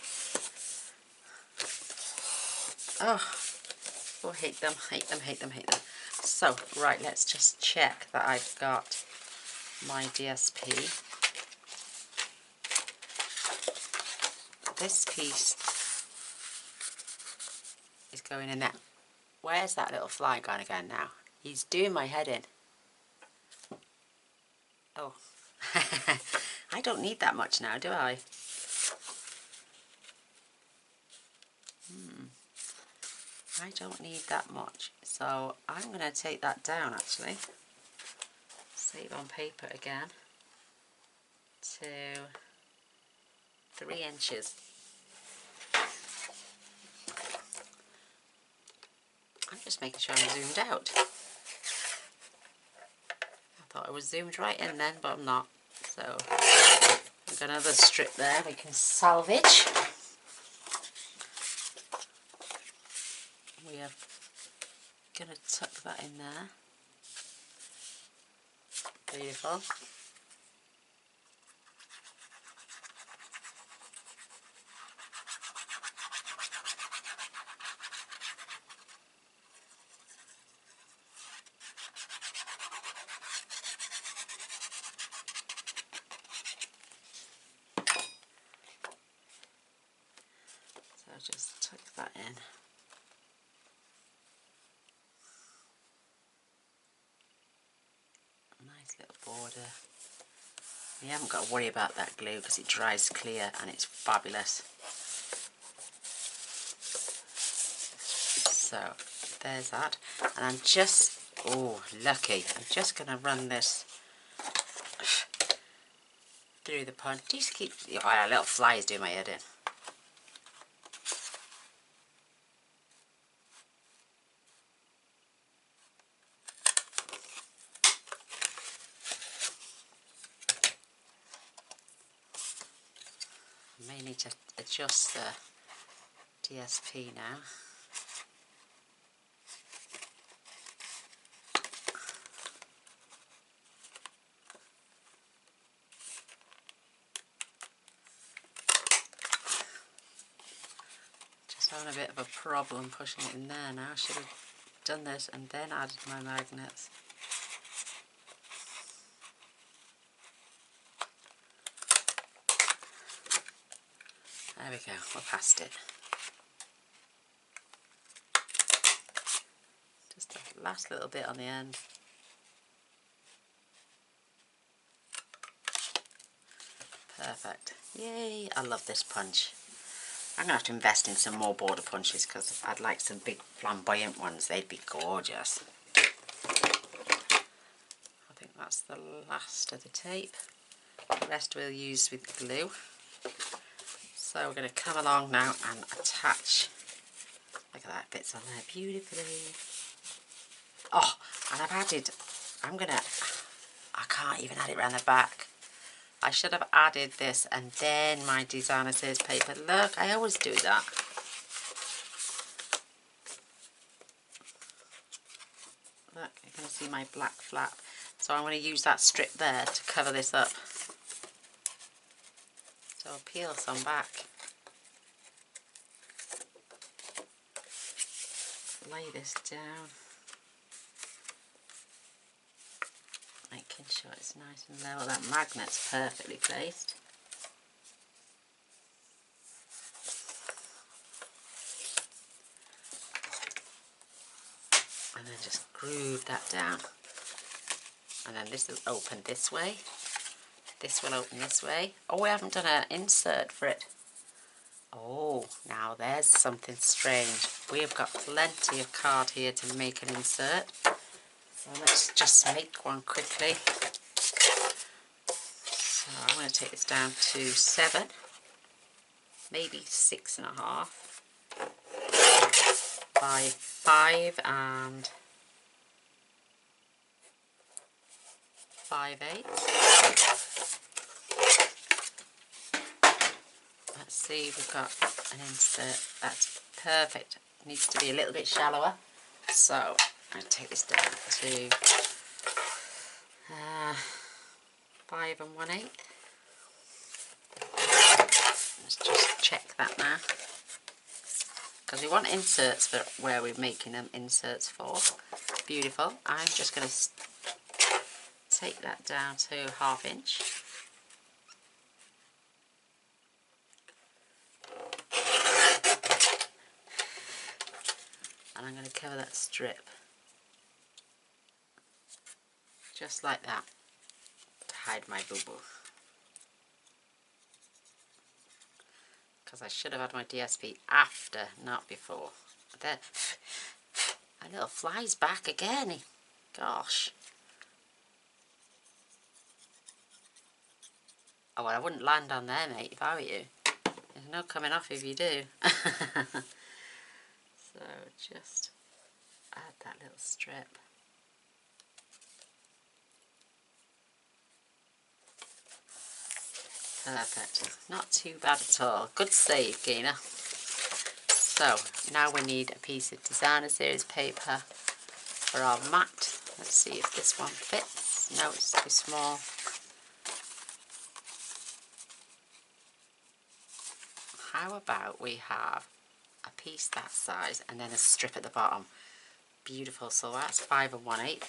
Oh, hate them, hate them, hate them, hate them. So, right, let's just check that I've got my DSP. This piece is going in there. Where's that little fly gone again now? He's doing my head in. Oh, I don't need that much now, do I? I don't need that much, so I'm going to take that down actually. Save on paper again to 3 inches. I'm just making sure I'm zoomed out. I thought I was zoomed right in then, but I'm not. So we've got another strip there we can salvage. We are going to tuck that in there. Beautiful. So just tuck that in. Nice little border. You haven't got to worry about that glue because it dries clear and it's fabulous. So there's that, and I'm just, oh lucky, I'm just going to run this through the punch. Just keep, oh, a little fly is doing my head in. I may need to adjust the DSP now. Just having a bit of a problem pushing it in there now. I should have done this and then added my magnets. There we go, we're past it. Just a last little bit on the end. Perfect. Yay, I love this punch. I'm going to have to invest in some more border punches because I'd like some big flamboyant ones. They'd be gorgeous. I think that's the last of the tape. The rest we'll use with glue. So we're going to come along now and attach. Look at that, bits on there beautifully. Oh, and I've added, I can't even add it around the back. I should have added this and then my designer says paper. Look, I always do that. Look, you can see my black flap. So I'm going to use that strip there to cover this up. So I'll peel some back. Lay this down. Making sure it's nice and level. That magnet's perfectly placed. And then just groove that down. And then this will open this way. This will open this way. Oh, we haven't done an insert for it. Oh, now there's something strange. We've got plenty of card here to make an insert. So let's just make one quickly. So I'm going to take this down to 7, maybe 6.5 by 5 and 5/8. Let's see, we've got an insert. That's perfect. It needs to be a little bit shallower. So I'm going to take this down to 5 1/8. Let's just check that now. Because we want inserts for where we're making them inserts for. Beautiful. I'm just going to take that down to 1/2 inch. And I'm going to cover that strip just like that to hide my boo-boo. because I should have had my DSP after, not before. There, a little fly's back again. Gosh. Oh, well, I wouldn't land on there, mate, if I were you. There's no coming off if you do. So just add that little strip. Perfect. Not too bad at all. Good save, Gaynor. So now we need a piece of designer series paper for our mat. Let's see if this one fits. No, it's too small. How about we have a piece that size and then a strip at the bottom? Beautiful. So that's 5 1/8.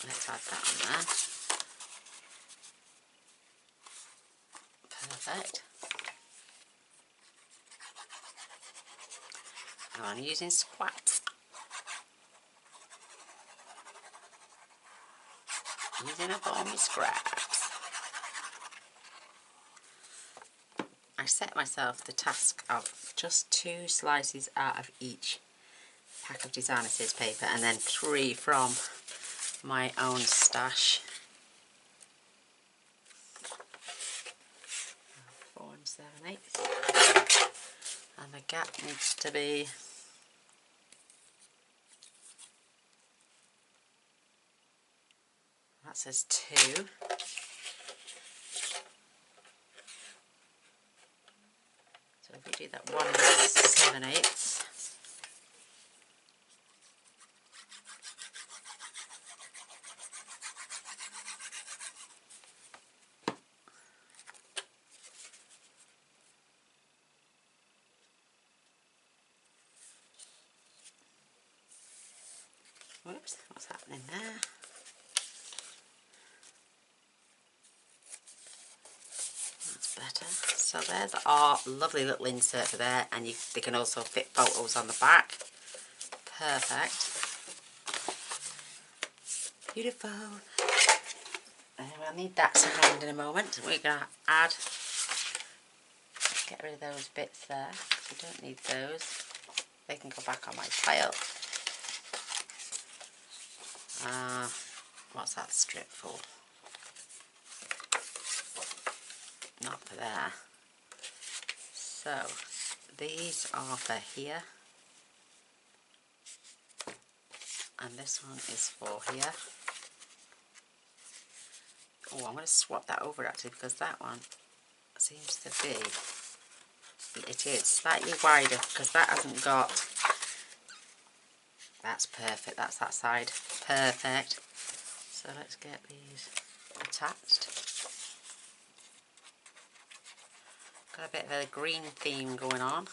Let's add that on there. Perfect. And I'm using squats. Using up all my scraps. I set myself the task of just 2 slices out of each pack of designer series paper and then 3 from my own stash. 4 7/8. And the gap needs to be that says 2. So if we do that 1 7/8. Whoops, what's happening there? That's better. So there's our lovely little insert for there, and they can also fit photos on the back. Perfect. Beautiful. And we'll need that to round in a moment. We're going to get rid of those bits there. We don't need those. They can go back on my pile. What's that strip for? Not for there. So these are for here, and this one is for here. Oh, I'm going to swap that over actually, because that one seems to be, it is slightly wider because that hasn't got, that's perfect, that's that side, perfect. So let's get these attached. Got a bit of a green theme going on.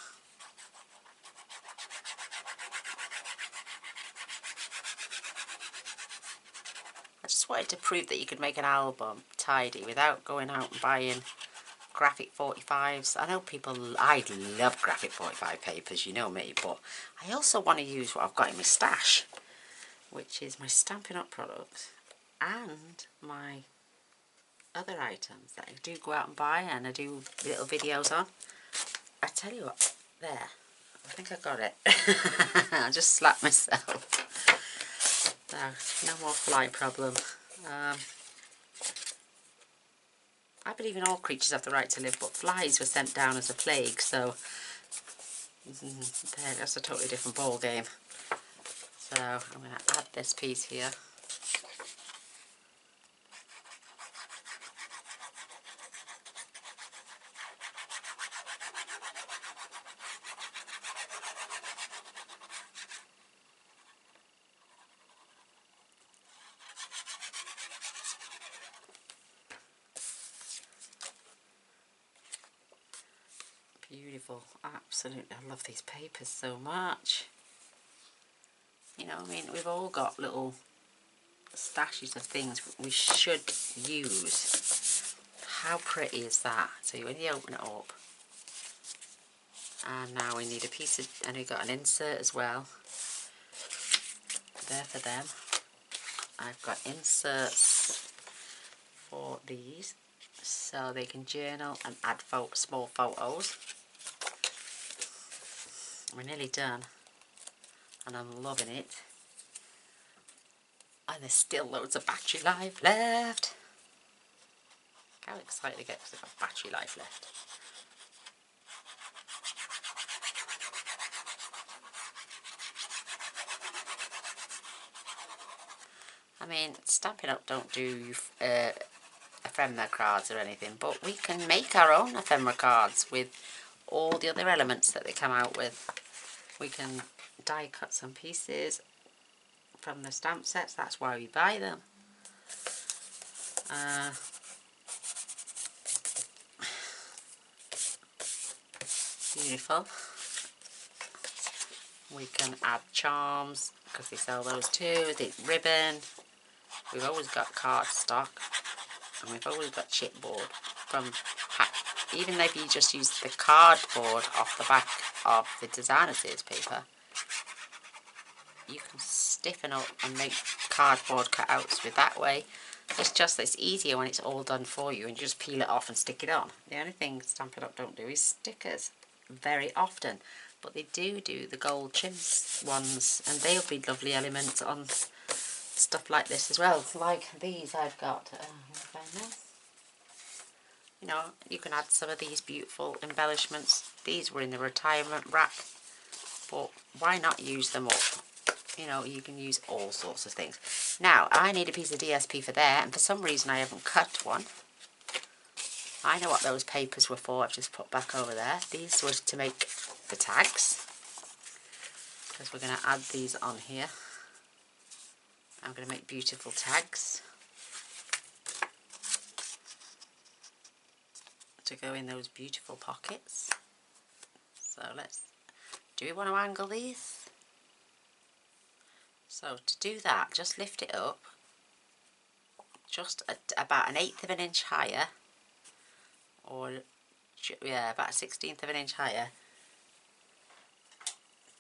I just wanted to prove that you could make an album tidy without going out and buying graphic 45s. I know I love graphic 45 papers, you know me, but I also want to use what I've got in my stash, which is my Stampin' Up products and my other items that I do go out and buy and I do little videos on. I tell you what, there, I think I got it. I just slapped myself. So, no more fly problem. I believe in all creatures have the right to live, but flies were sent down as a plague, so that's a totally different ball game. So I'm going to add this piece here. Beautiful, absolutely, I love these papers so much. You know, I mean, we've all got little stashes of things we should use. How pretty is that? So when you open it up, and now we need a piece of, and we've got an insert as well. There for them. I've got inserts for these so they can journal and add small photos. We're nearly done and I'm loving it. And there's still loads of battery life left. How excited I get because I've got battery life left. I mean, Stampin' Up don't do ephemera cards or anything, but we can make our own ephemera cards with all the other elements that they come out with. We can die cut some pieces from the stamp sets, that's why we buy them. Beautiful. We can add charms because they sell those too. The ribbon. We've always got cardstock, and we've always got chipboard from even if you just use the cardboard off the back of the designer series paper, you can stiffen up and make cardboard cutouts with that way. It's easier when it's all done for you and you just peel it off and stick it on. The only thing Stampin' Up don't do is stickers very often, but they do the gold trim ones, and they'll be lovely elements on stuff like this as well. Like these I've got. You know, you can add some of these beautiful embellishments. These were in the retirement rack, but why not use them up? You know, you can use all sorts of things. Now, I need a piece of DSP for there, and for some reason I haven't cut one. I know what those papers were for, I've just put back over there. These were to make the tags, because we're going to add these on here. I'm going to make beautiful tags to go in those beautiful pockets. So do we want to angle these? So to do that, just lift it up just about 1/8 of an inch higher, or yeah, about 1/16 of an inch higher.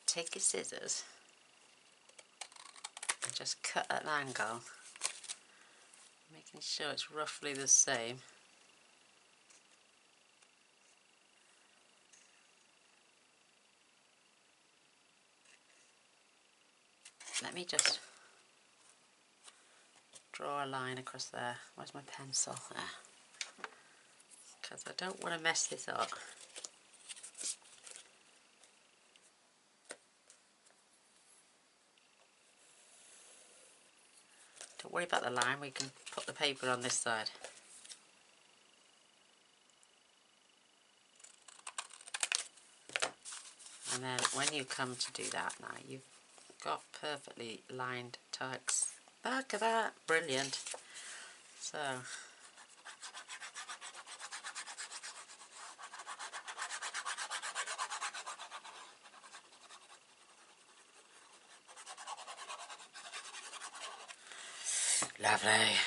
Take your scissors and just cut at an angle, making sure it's roughly the same. Let me just draw a line across there. Where's my pencil? There. Because I don't want to mess this up. Don't worry about the line, we can put the paper on this side. And then when you come to do that now, you've got perfectly lined tags. Look at that, brilliant. So lovely.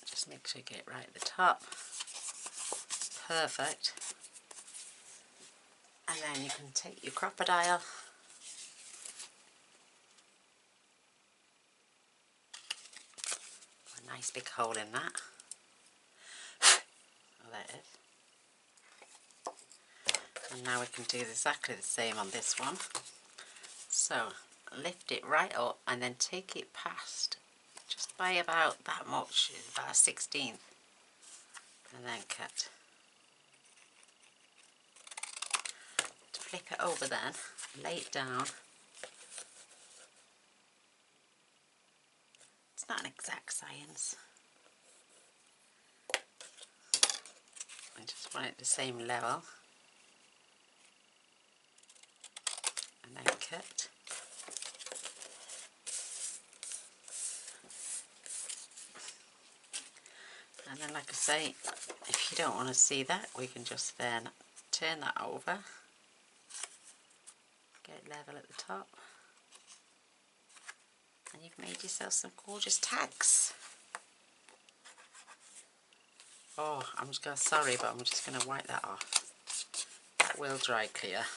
Just make sure you get it right at the top. Perfect. And then you can take your crocodile a nice big hole in that. Oh, there it is. And now we can do exactly the same on this one. So lift it right up and then take it past just by about that much, about 1/16, and then cut. Flip it over then, lay it down. It's not an exact science. I just want it the same level. And then cut. And then, like I say, if you don't want to see that, we can just then turn that over. Get it level at the top. And you've made yourself some gorgeous tags. Oh, sorry, but I'm just going to wipe that off. That will dry clear.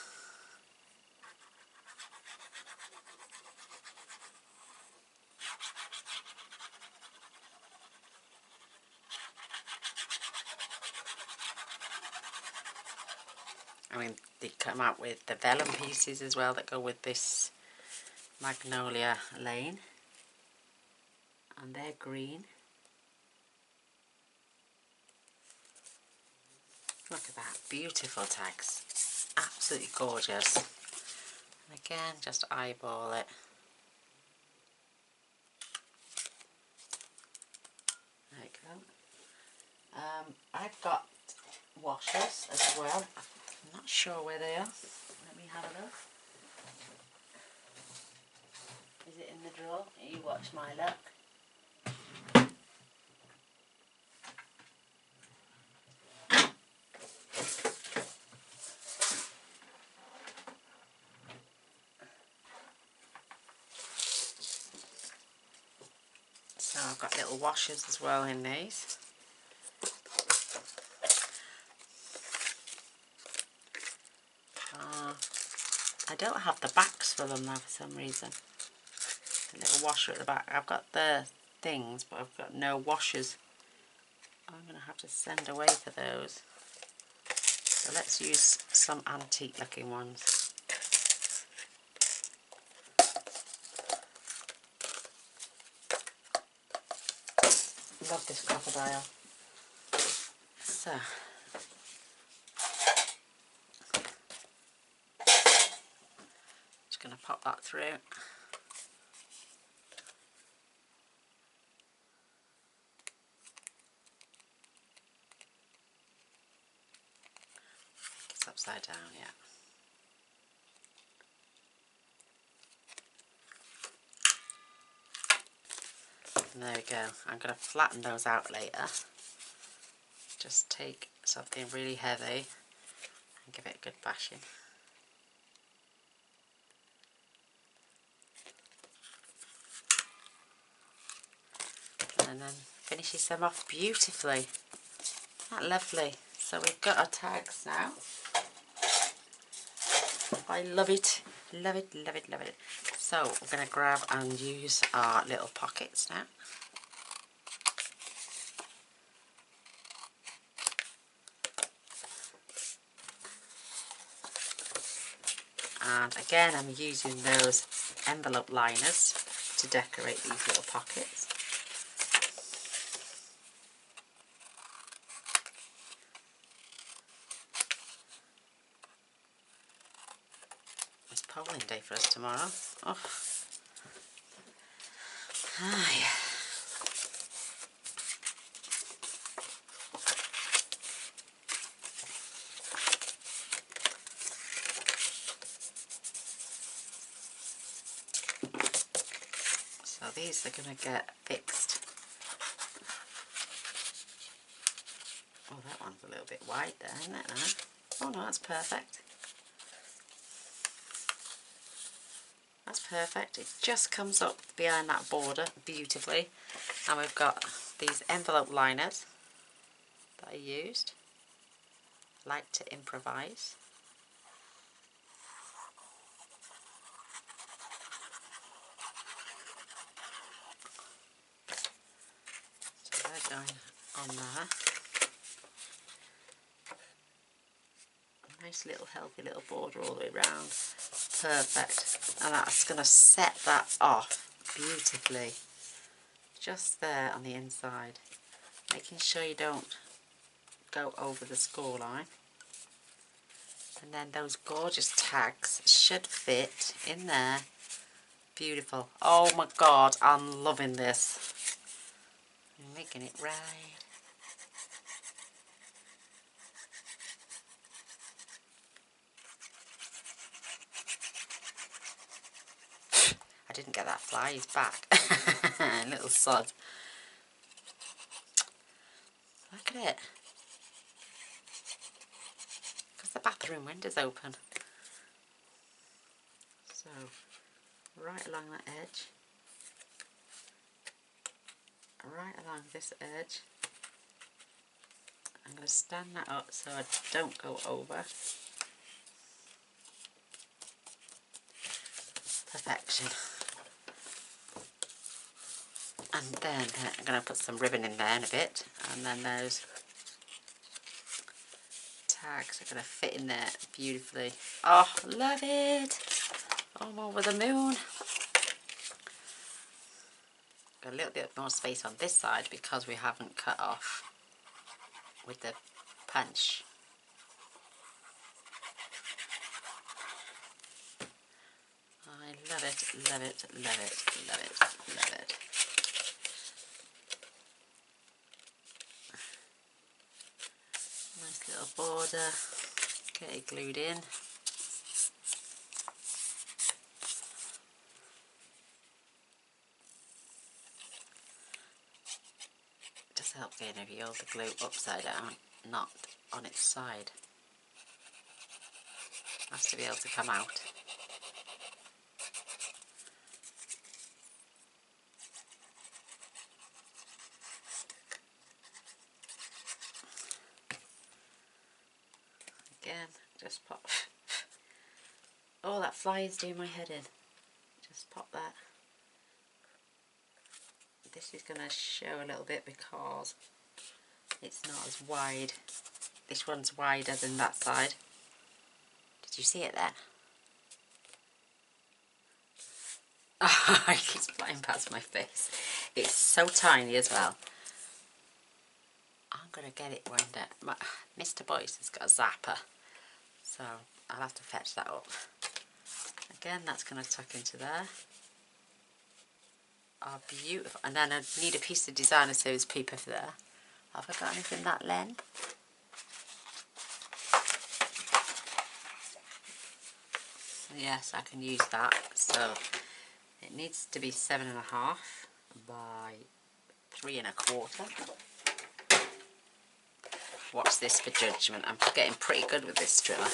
they come out with the vellum pieces as well that go with this Magnolia Lane, and they're green. Look at that, beautiful tags, absolutely gorgeous. And again, just eyeball it. There you go. I've got washers as well. I'm not sure where they are. Let me have a look. Is it in the drawer? You watch my luck. So I've got little washers as well in these. I don't have the backs for them now for some reason. A little washer at the back. I've got the things, but I've got no washers. I'm going to have to send away for those. So let's use some antique looking ones. Love this crocodile. So just going to pop that through. It's upside down, yeah. And there we go. I'm going to flatten those out later. Just take something really heavy and give it a good bashing. And then finishes them off beautifully. Isn't that lovely? So we've got our tags now. I love it. Love it, love it, love it. So we're going to grab and use our little pockets now. And again, I'm using those envelope liners to decorate these little pockets. It's polling day for us tomorrow. Oh. Hi. So these are going to get fixed. Oh, that one's a little bit wide there, isn't it now? Oh no, that's perfect. That's perfect. It just comes up behind that border beautifully. And we've got these envelope liners that I used. Like to improvise. So they're going on there. Nice little healthy little border all the way around. Perfect. And that's going to set that off beautifully. Just there on the inside. Making sure you don't go over the score line. And then those gorgeous tags should fit in there. Beautiful. Oh my god, I'm loving this. I'm making it right. I didn't get that fly, he's back. Little sod. Look at it. Because the bathroom window's open. So, right along that edge. Right along this edge. I'm going to stand that up so I don't go over. Perfection. And then I'm going to put some ribbon in there in a bit, and then those tags are going to fit in there beautifully. Oh, love it. I'm over the moon. Got a little bit more space on this side because we haven't cut off with the punch. I love it, love it, love it, love it, love it. Nice little border, get it glued in. Just help getting if you hold the glue upside down, not on its side. Has to be able to come out. Again, just pop. Oh, that fly is doing my head in. Just pop that. This is going to show a little bit because it's not as wide. This one's wider than that side. Did you see it there? Oh, it keeps flying past my face. It's so tiny as well. I'm going to get it one day. Mr. Boyce has got a zapper, so I'll have to fetch that up. Again, that's going to tuck into there. Oh, beautiful. And then I need a piece of designer series paper for there. Have I got anything that length? So yes, I can use that. So it needs to be 7.5 by 3.25. Watch this for judgment. I'm getting pretty good with this driller.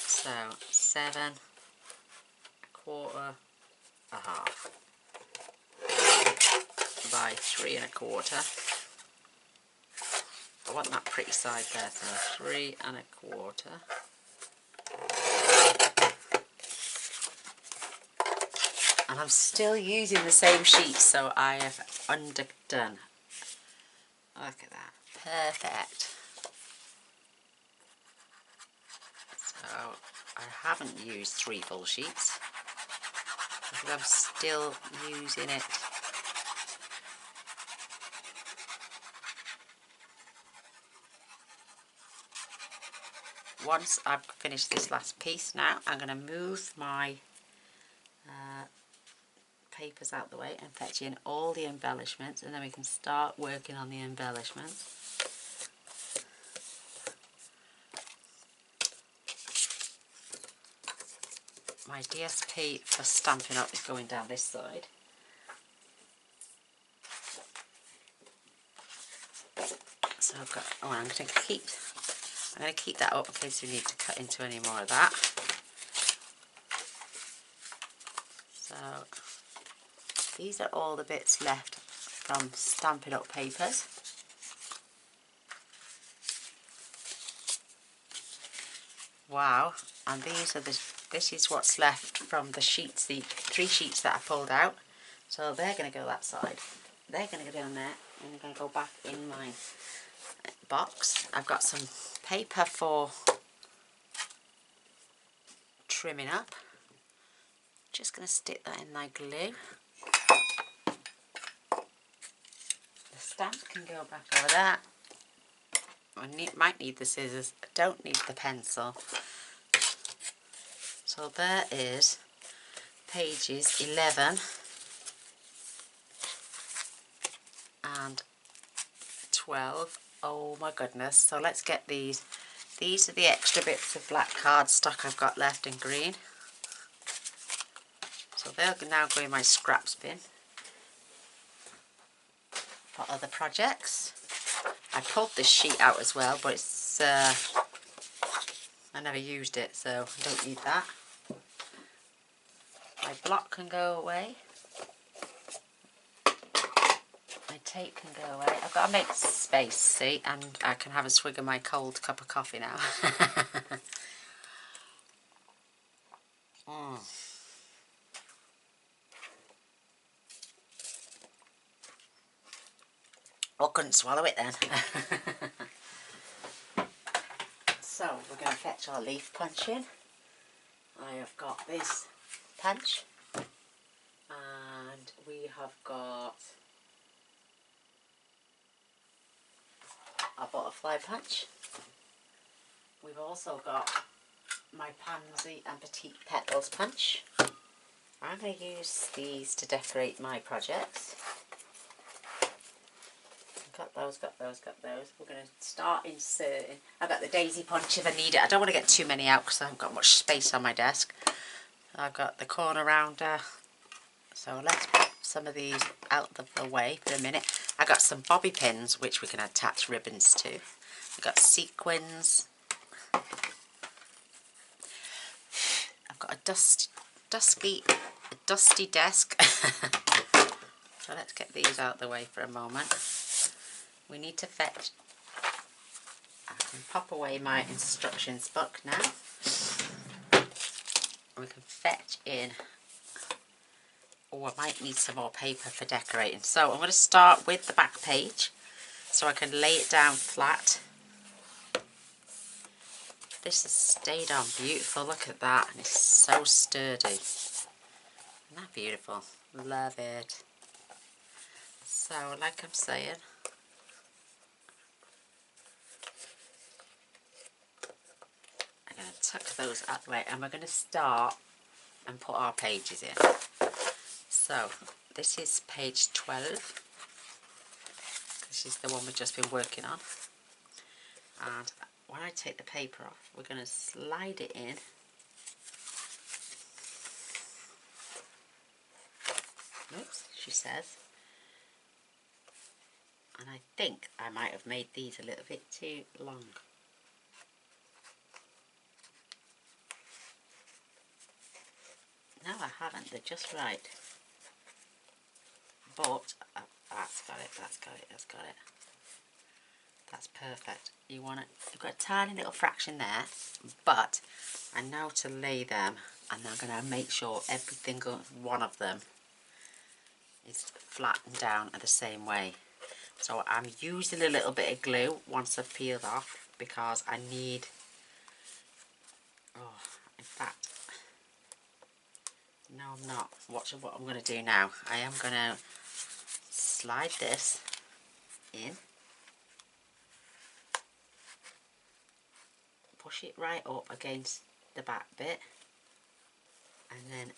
So 7.25. By 3.25. I want that pretty side there, so 3.25. And I'm still using the same sheet, so I have underdone. Look at that, perfect. So I haven't used 3 full sheets because I'm still using it. Once I've finished this last piece now, I'm going to move my papers out the way and fetch in all the embellishments, and then we can start working on the embellishments. My DSP for Stampin' Up is going down this side. So I've got, oh, I'm going to keep that up in case we need to cut into any more of that. So these are all the bits left from Stampin' Up papers. Wow, and these are this is what's left from the sheets, the 3 sheets that I pulled out. So they're going to go that side. They're going to go down there, and they're going to go back in my box. I've got some paper for trimming up. Just going to stick that in my glue. The stamp can go back over there. I might need the scissors. I don't need the pencil. So there is pages 11 and 12. Oh my goodness. So let's get these. These are the extra bits of black cardstock I've got left in green. So they'll now go in my scraps bin for other projects. I pulled this sheet out as well, but it's I never used it, so I don't need that. My block can go away. My tape can go away. I've got to make space, see, and I can have a swig of my cold cup of coffee now. I couldn't swallow it then. we're going to fetch our leaf punch in. I have got this punch, and we have got a butterfly punch. We've also got my pansy and petite petals punch. I'm going to use these to decorate my projects. Got those, got those, got those. We're going to start inserting. I've got the daisy punch if I need it. I don't want to get too many out because I haven't got much space on my desk. I've got the corner rounder. So let's put some of these out of the way for a minute. I got some bobby pins which we can attach ribbons to. I've got sequins. I've got a dusty desk. So let's get these out of the way for a moment. We need to fetch. I can pop away my instructions book now. We can fetch in. Oh, I might need some more paper for decorating. So I'm going to start with the back page so I can lay it down flat. This has stayed on beautiful. Look at that. And it's so sturdy. Isn't that beautiful? Love it. So like I'm saying, I'm going to tuck those out the way and we're going to start and put our pages in. So this is page 12. This is the one we've just been working on. And when I take the paper off, we're going to slide it in. Oops, she says. And I think I might have made these a little bit too long. No, I haven't. They're just right. But that's got it. That's got it. That's got it. That's perfect. You want it. You've got a tiny little fraction there, but I know to lay them, and I'm going to make sure every single one of them is flattened down the same way. So I'm using a little bit of glue once I've peeled off because I need. Oh, in fact. No, I'm not. Watch what I'm going to do now. I am going to slide this in, push it right up against the back bit, and then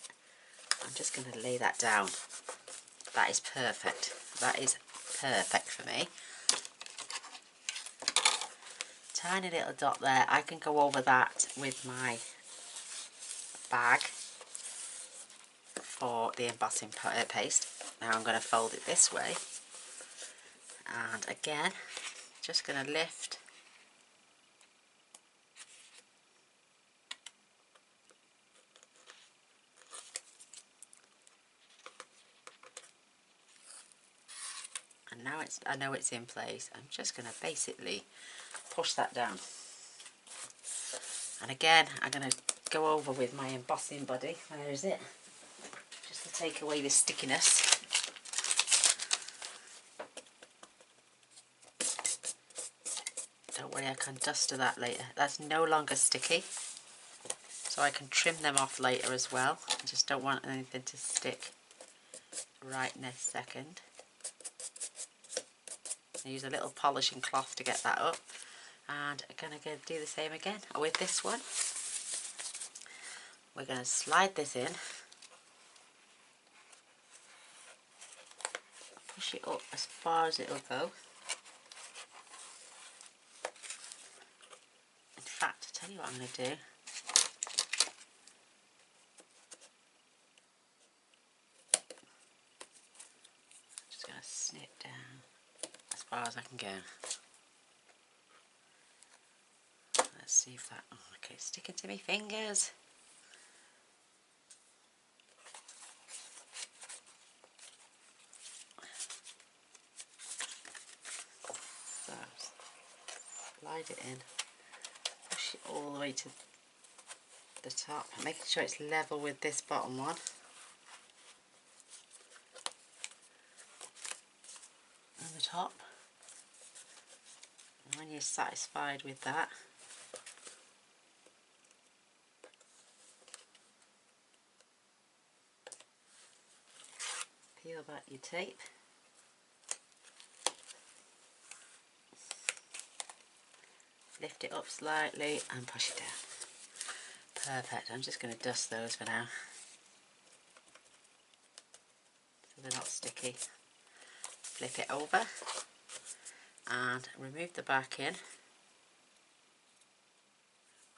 I'm just going to lay that down. That is perfect. That is perfect for me. Tiny little dot there. I can go over that with my bag for the embossing paste. Now I'm going to fold it this way, and again just going to lift and now I know it's in place. I'm just going to basically push that down, and again I'm going to go over with my embossing buddy. Where is it? Just to take away the stickiness. Don't worry, I can duster that later. That's no longer sticky, so I can trim them off later as well. I just don't want anything to stick right this second. I use a little polishing cloth to get that up, and I'm going to do the same again with this one. We're going to slide this in, push it up as far as it will go. In fact, I'll tell you what I'm going to do. I'm just going to snip down as far as I can go. Let's see if that. Oh, okay, it's sticking to my fingers. So, slide it in, push it all the way to the top, making sure it's level with this bottom one. And the top. And when you're satisfied with that, Peel back your tape. Lift it up slightly and push it down. Perfect. I'm just going to dust those for now, so they're not sticky. Flip it over and remove the backing.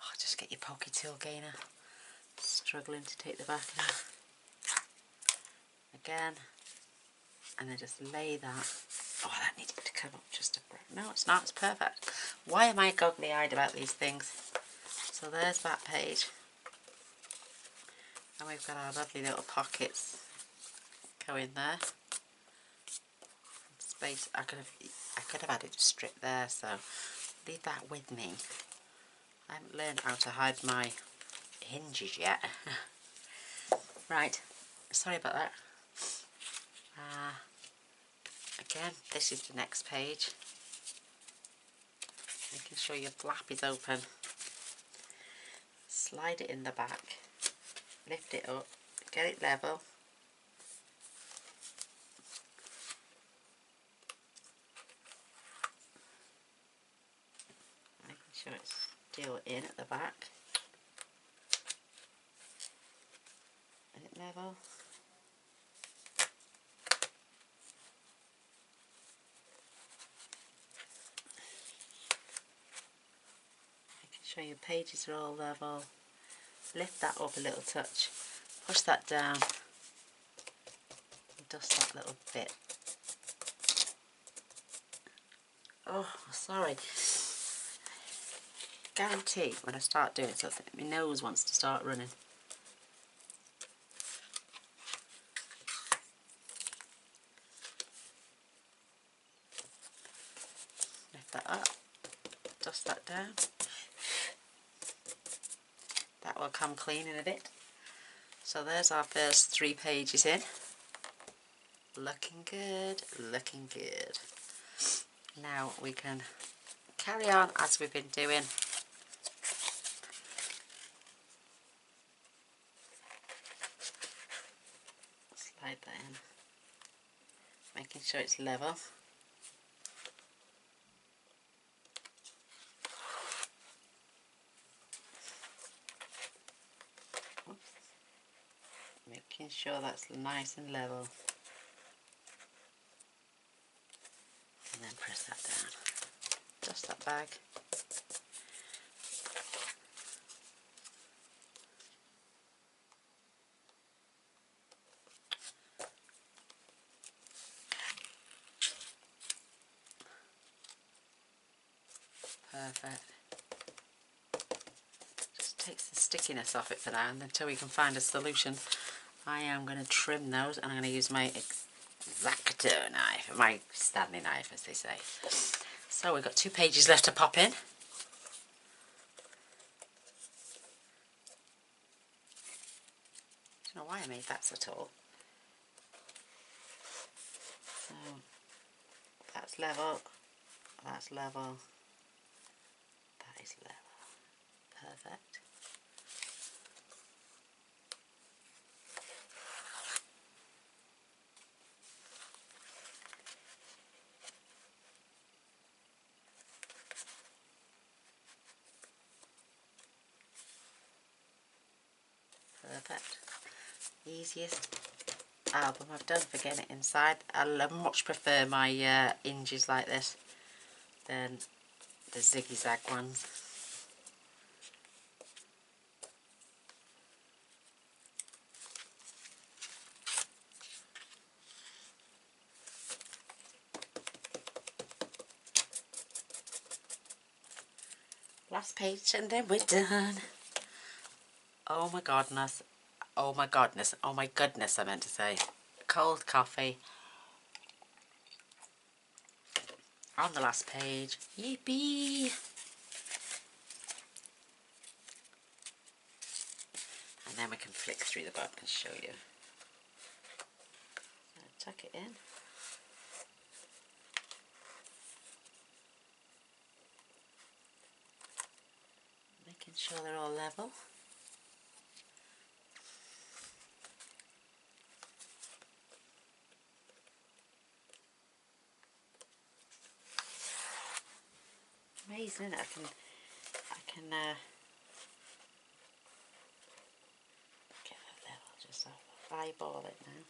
Oh, just get your pocket tool, Gaynor. Struggling to take the backing off. Again, and then just lay that. Oh, that needed to come up just a bit. No, it's not. It's perfect. Why am I goggly-eyed about these things? So there's that page, and we've got our lovely little pockets go in there. Space. I could have added a strip there, so leave that with me. I haven't learned how to hide my hinges yet. Right, sorry about that. Again, this is the next page. Making sure your flap is open. Slide it in the back. Lift it up. Get it level. Making sure it's still in at the back. Is it level? Show your pages are all level. Lift that up a little touch. Push that down. And dust that little bit. Oh, sorry. Guarantee when I start doing something, my nose wants to start running. Lift that up. Dust that down. That will come clean in a bit. So there's our first 3 pages in. Looking good, looking good. Now we can carry on as we've been doing. Slide that in. Making sure it's level. Making sure that's nice and level. And then press that down. Dust that bag. Perfect. Just takes the stickiness off it for now, and until we can find a solution, I am going to trim those, and I'm going to use my X-Acto knife, my Stanley knife as they say. So we've got 2 pages left to pop in. I don't know why I made that so tall. So that's level, that's level, that is level. Perfect. Perfect. Easiest album I've done for getting it inside. I much prefer my hinges like this than the ziggy-zag ones. Last page and then we're done. Oh my goodness. Oh my goodness. Oh my goodness, I meant to say. Cold coffee. On the last page. Yippee! And then we can flick through the book and show you. So tuck it in. Making sure they're all level. amazing, isn't it? I can get that level, just eyeball it now.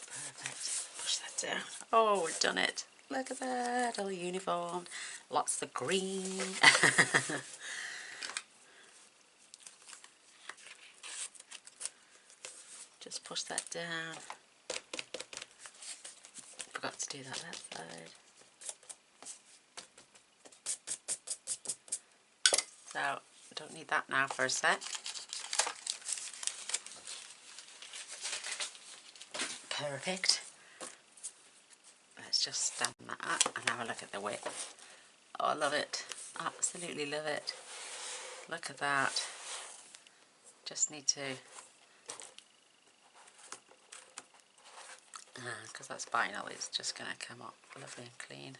Perfect. Push that down. Oh, we've done it. Look at that, all uniform. Lots of green. Just push that down. Forgot to do that side. So, I don't need that now for a sec. Perfect. Let's just stand that up and have a look at the width. Oh, I love it. Absolutely love it. Look at that. Just need to... because that's vinyl, it's just going to come up lovely and clean.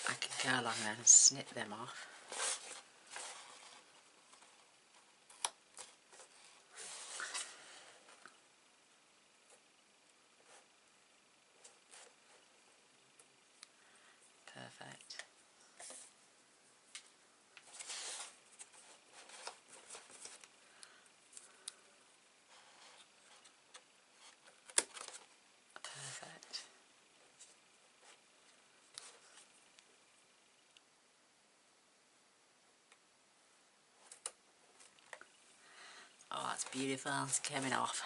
I can go along there and snip them off. Perfect. Perfect. Oh, that's beautiful. It's coming off.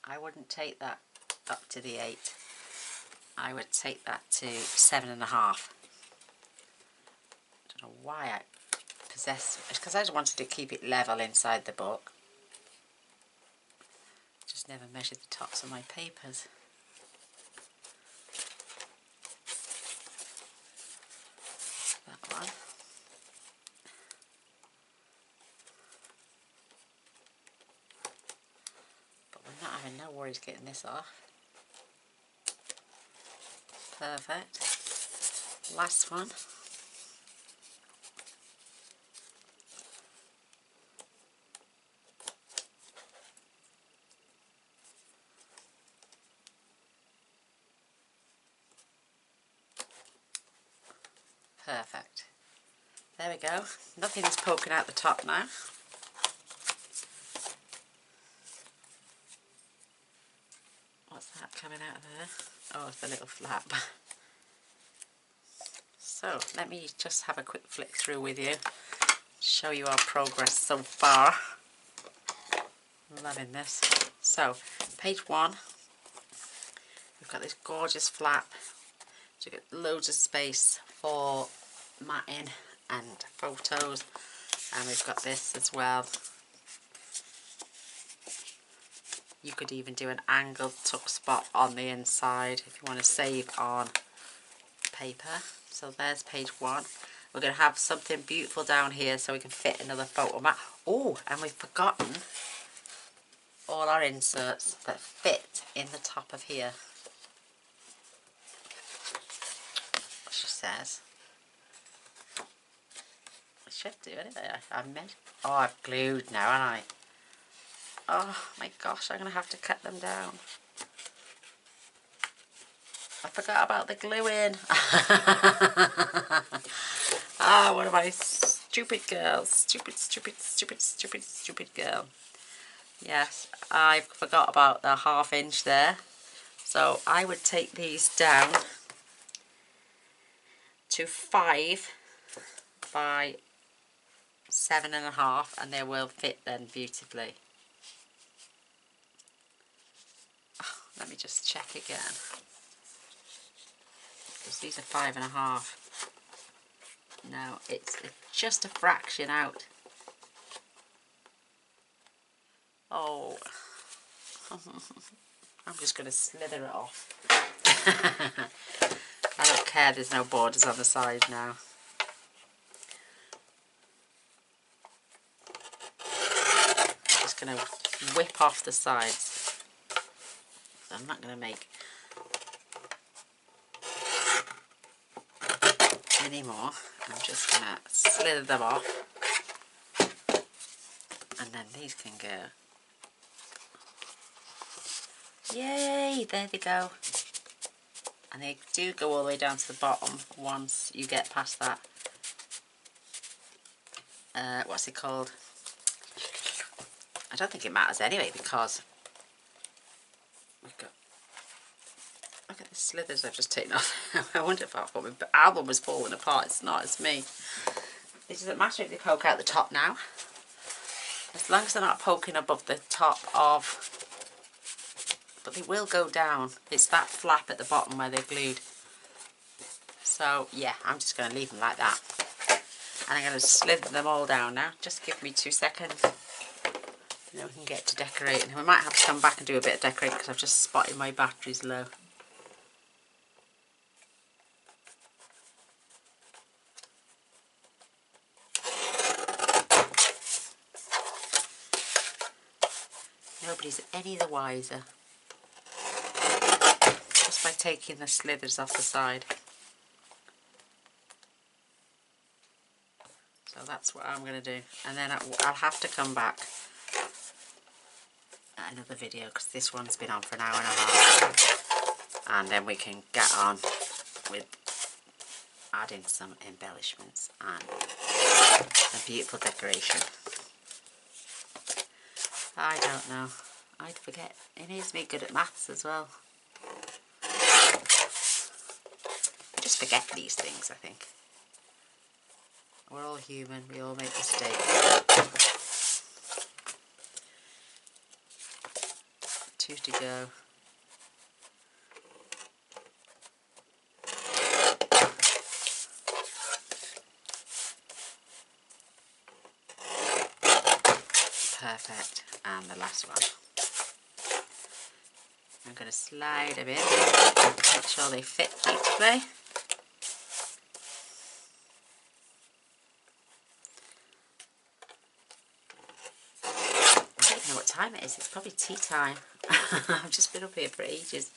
I wouldn't take that up to the 8. I would take that to 7.5. I don't know why I possess it, because I just wanted to keep it level inside the book. Just never measured the tops of my papers. That one. But we're not having no worries getting this off. Perfect. Last one. Perfect. There we go. Nothing is poking out the top now. What's that coming out of there? Oh, it's a little flap. So, let me just have a quick flick through with you. Show you our progress so far. I'm loving this. So, page 1. We've got this gorgeous flap. So you've got loads of space for matting and photos. And we've got this as well. You could even do an angled tuck spot on the inside if you want to save on paper. So there's page 1. We're going to have something beautiful down here so we can fit another photo mat. Oh, and we've forgotten all our inserts that fit in the top of here. What she says. I should do anyway. Oh, I've glued now, haven't I? Oh my gosh, I'm going to have to cut them down. I forgot about the gluing. Ah, what am I? Stupid girl. Stupid girl. Yes, I forgot about the 1/2 inch there. So I would take these down to 5 by 7.5 and they will fit then beautifully. Oh, let me just check again. Because these are 5.5. No, it's just a fraction out. Oh, I'm just going to slither it off. I don't care, there's no borders on the side now. I'm just going to whip off the sides. I'm not going to make any more. I'm just going to slither them off, and then these can go. Yay, there they go. And they do go all the way down to the bottom once you get past that, what's it called? I don't think it matters anyway, because we've got, look at the slithers I've just taken off. I wonder if I thought my album was falling apart. It's not, it's me. It doesn't matter if they poke out the top now, as long as they're not poking above the top of, but they will go down. It's that flap at the bottom where they're glued. So yeah, I'm just going to leave them like that. And I'm going to slither them all down now. Just give me 2 seconds. And then we can get to decorating. We might have to come back and do a bit of decorating because I've just spotted my batteries low. Nobody's any the wiser. Just by taking the slithers off the side. So that's what I'm going to do. And then I'll have to come back at another video because this one's been on for an hour and a half. And then we can get on with adding some embellishments and a beautiful decoration. I don't know. I'd forget. It needs me good at maths as well. I just forget these things, I think. We're all human, we all make mistakes. 2 to go. Perfect. And the last one. I'm going to slide them in, make sure they fit beautifully. I don't even know what time it is. It's probably tea time. I've just been up here for ages.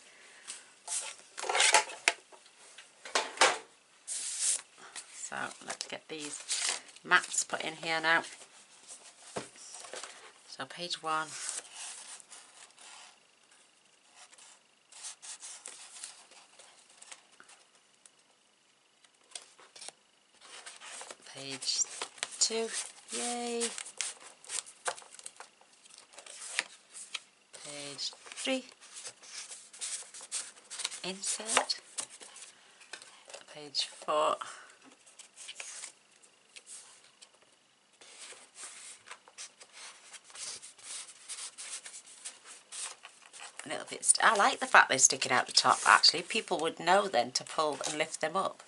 So let's get these mats put in here now. So page 1. Page 2. Yay. Page 3. Insert. Page 4. A little bit. I like the fact they're sticking out the top. Actually, people would know then to pull and lift them up.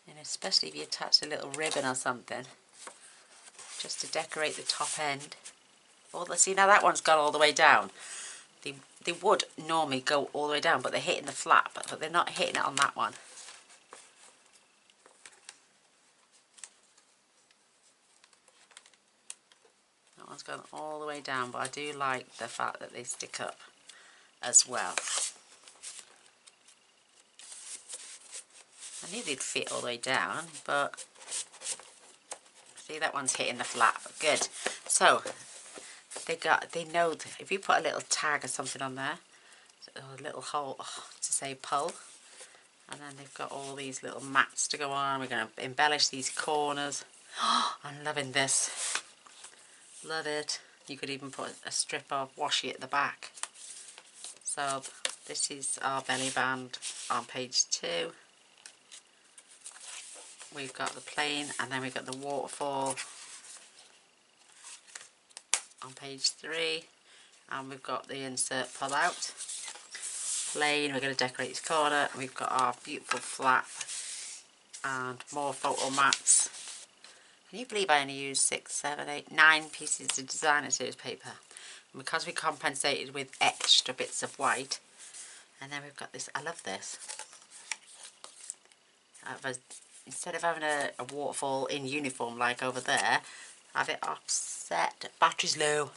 And especially if you attach a little ribbon or something, just to decorate the top end. Oh, let's see, now that one's gone all the way down. They would normally go all the way down, but they're hitting the flap, but they're not hitting it on that one. That one's gone all the way down, but I do like the fact that they stick up as well. I knew they'd fit all the way down, but see, that one's hitting the flap. Good. So they know that if you put a little tag or something on there, or a little hole to say pull, and then they've got all these little mats to go on. We're going to embellish these corners. Oh, I'm loving this. Love it. You could even put a strip of washi at the back. So this is our belly band on page 2. We've got the plain, and then we've got the waterfall on page 3, and we've got the insert pull out. Plain, we're going to decorate this corner, and we've got our beautiful flap and more photo mats. Can you believe I only used 6, 7, 8, 9 pieces of designer series paper? And because we compensated with extra bits of white, and then we've got this, I love this. Instead of having a waterfall in uniform like over there, have it offset. Battery's low.